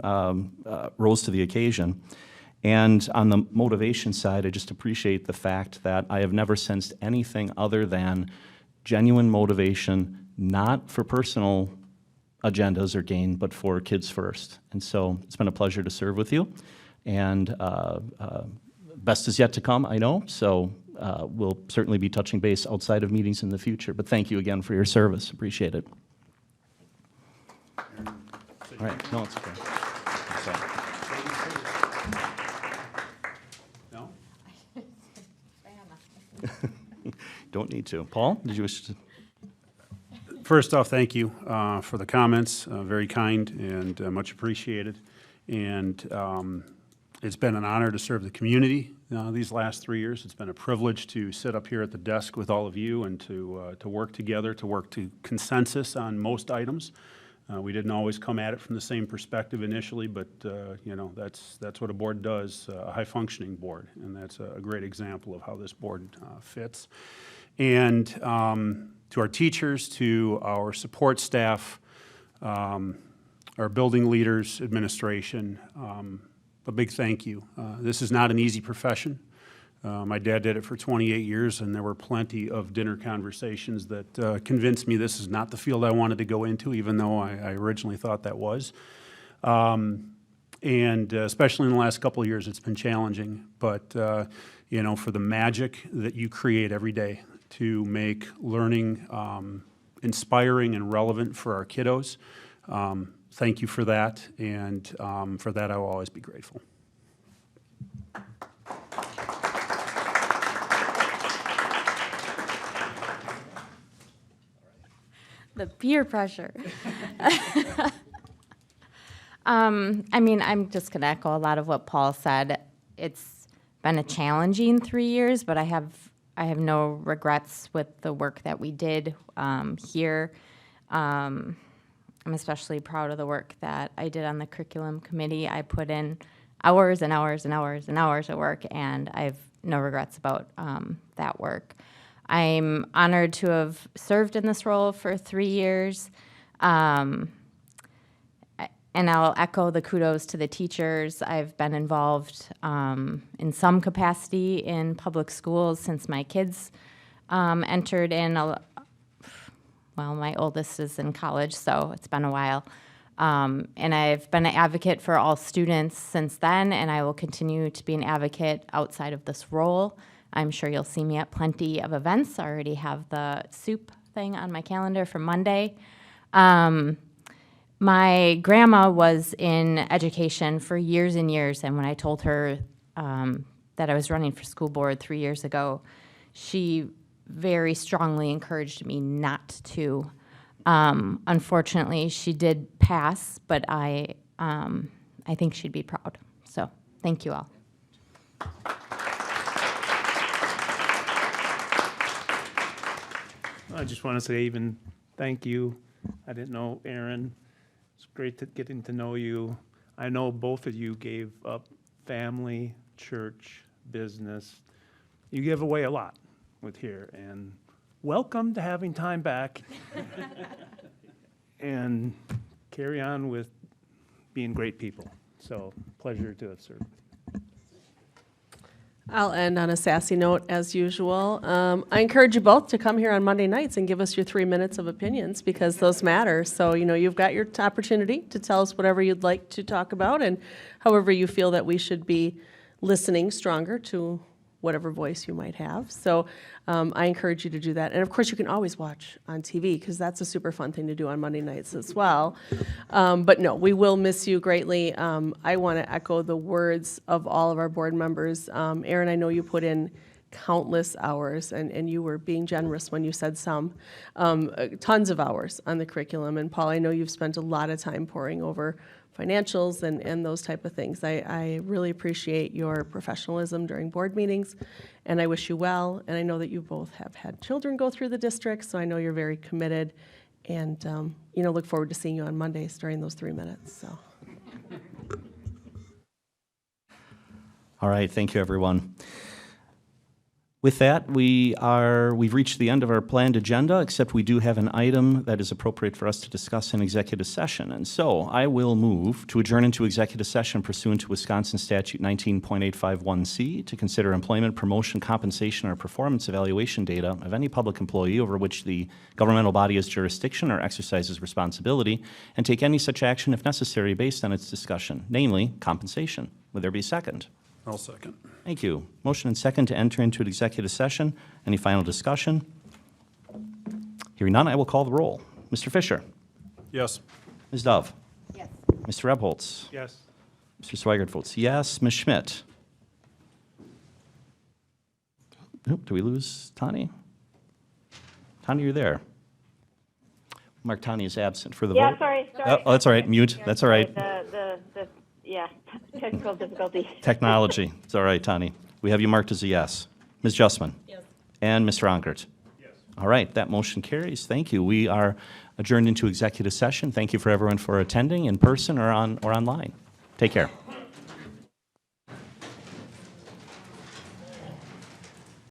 rose to the occasion. And on the motivation side, I just appreciate the fact that I have never sensed anything other than genuine motivation, not for personal agendas or gain, but for kids first. And so it's been a pleasure to serve with you. And best is yet to come, I know. So we'll certainly be touching base outside of meetings in the future. But thank you again for your service. Appreciate it. All right. No, it's okay. No? Don't need to. Paul, did you wish to? First off, thank you for the comments. Very kind and much appreciated. And it's been an honor to serve the community these last 3 years. It's been a privilege to sit up here at the desk with all of you and to work together, to work to consensus on most items. We didn't always come at it from the same perspective initially, but that's what a board does, a high-functioning board, and that's a great example of how this board fits. And to our teachers, to our support staff, our building leaders, administration, a big thank you. This is not an easy profession. My dad did it for 28 years, and there were plenty of dinner conversations that convinced me this is not the field I wanted to go into, even though I originally thought that was. And especially in the last couple of years, it's been challenging. But, for the magic that you create every day to make learning inspiring and relevant for our kiddos, thank you for that. And for that, I will always be grateful. The peer pressure. I'm just going to echo a lot of what Paul said. It's been a challenging 3 years, but I have no regrets with the work that we did here. I'm especially proud of the work that I did on the curriculum committee. I put in hours and hours and hours and hours of work, and I have no regrets about that work. I'm honored to have served in this role for 3 years. And I'll echo the kudos to the teachers. I've been involved in some capacity in public schools since my kids entered in. Well, my oldest is in college, so it's been a while. And I've been an advocate for all students since then, and I will continue to be an advocate outside of this role. I'm sure you'll see me at plenty of events. I already have the soup thing on my calendar for Monday. My grandma was in education for years and years, and when I told her that I was running for school board 3 years ago, she very strongly encouraged me not to. Unfortunately, she did pass, but I think she'd be proud. So thank you all. I just want to say even thank you. I didn't know Aaron. It's great getting to know you. I know both of you gave up family, church, business. You give away a lot with here, and welcome to having time back. And carry on with being great people. So pleasure to have served. I'll end on a sassy note as usual. I encourage you both to come here on Monday nights and give us your 3 minutes of opinions because those matter. So, you've got your opportunity to tell us whatever you'd like to talk about and however you feel that we should be listening stronger to whatever voice you might have. So I encourage you to do that. And of course, you can always watch on TV because that's a super fun thing to do on Monday nights as well. But no, we will miss you greatly. I want to echo the words of all of our board members. Aaron, I know you put in countless hours, and you were being generous when you said some, tons of hours on the curriculum. And Paul, I know you've spent a lot of time poring over financials and those type of things. I really appreciate your professionalism during board meetings, and I wish you well. And I know that you both have had children go through the district, so I know you're very committed. And look forward to seeing you on Mondays during those 3 minutes. So. All right, thank you, everyone. With that, we've reached the end of our planned agenda, except we do have an item that is appropriate for us to discuss in executive session. And so I will move to adjourn into executive session pursuant to Wisconsin Statute 19.851C to consider employment, promotion, compensation, or performance evaluation data of any public employee over which the governmental body has jurisdiction or exercises responsibility, and take any such action if necessary based on its discussion, namely compensation. Would there be a second? I'll second. Thank you. Motion and second to enter into an executive session. Any final discussion? Hearing none, I will call the roll. Mr. Fisher? Yes. Ms. Dove? Yes. Mr. Rebholz? Yes. Mr. Swigert votes yes. Ms. Schmidt? Oop, do we lose Tani? Tani, you're there. Mark Tani is absent for the vote. Yeah, sorry. Oh, that's all right. Mute. That's all right. Yeah, technical difficulty. Technology. It's all right, Tani. We have you marked as a yes. Ms. Justman? Yes. And Mr. Onkert? Yes. All right, that motion carries. Thank you. We are adjourned into executive session. Thank you for everyone for attending in person or online. Take care.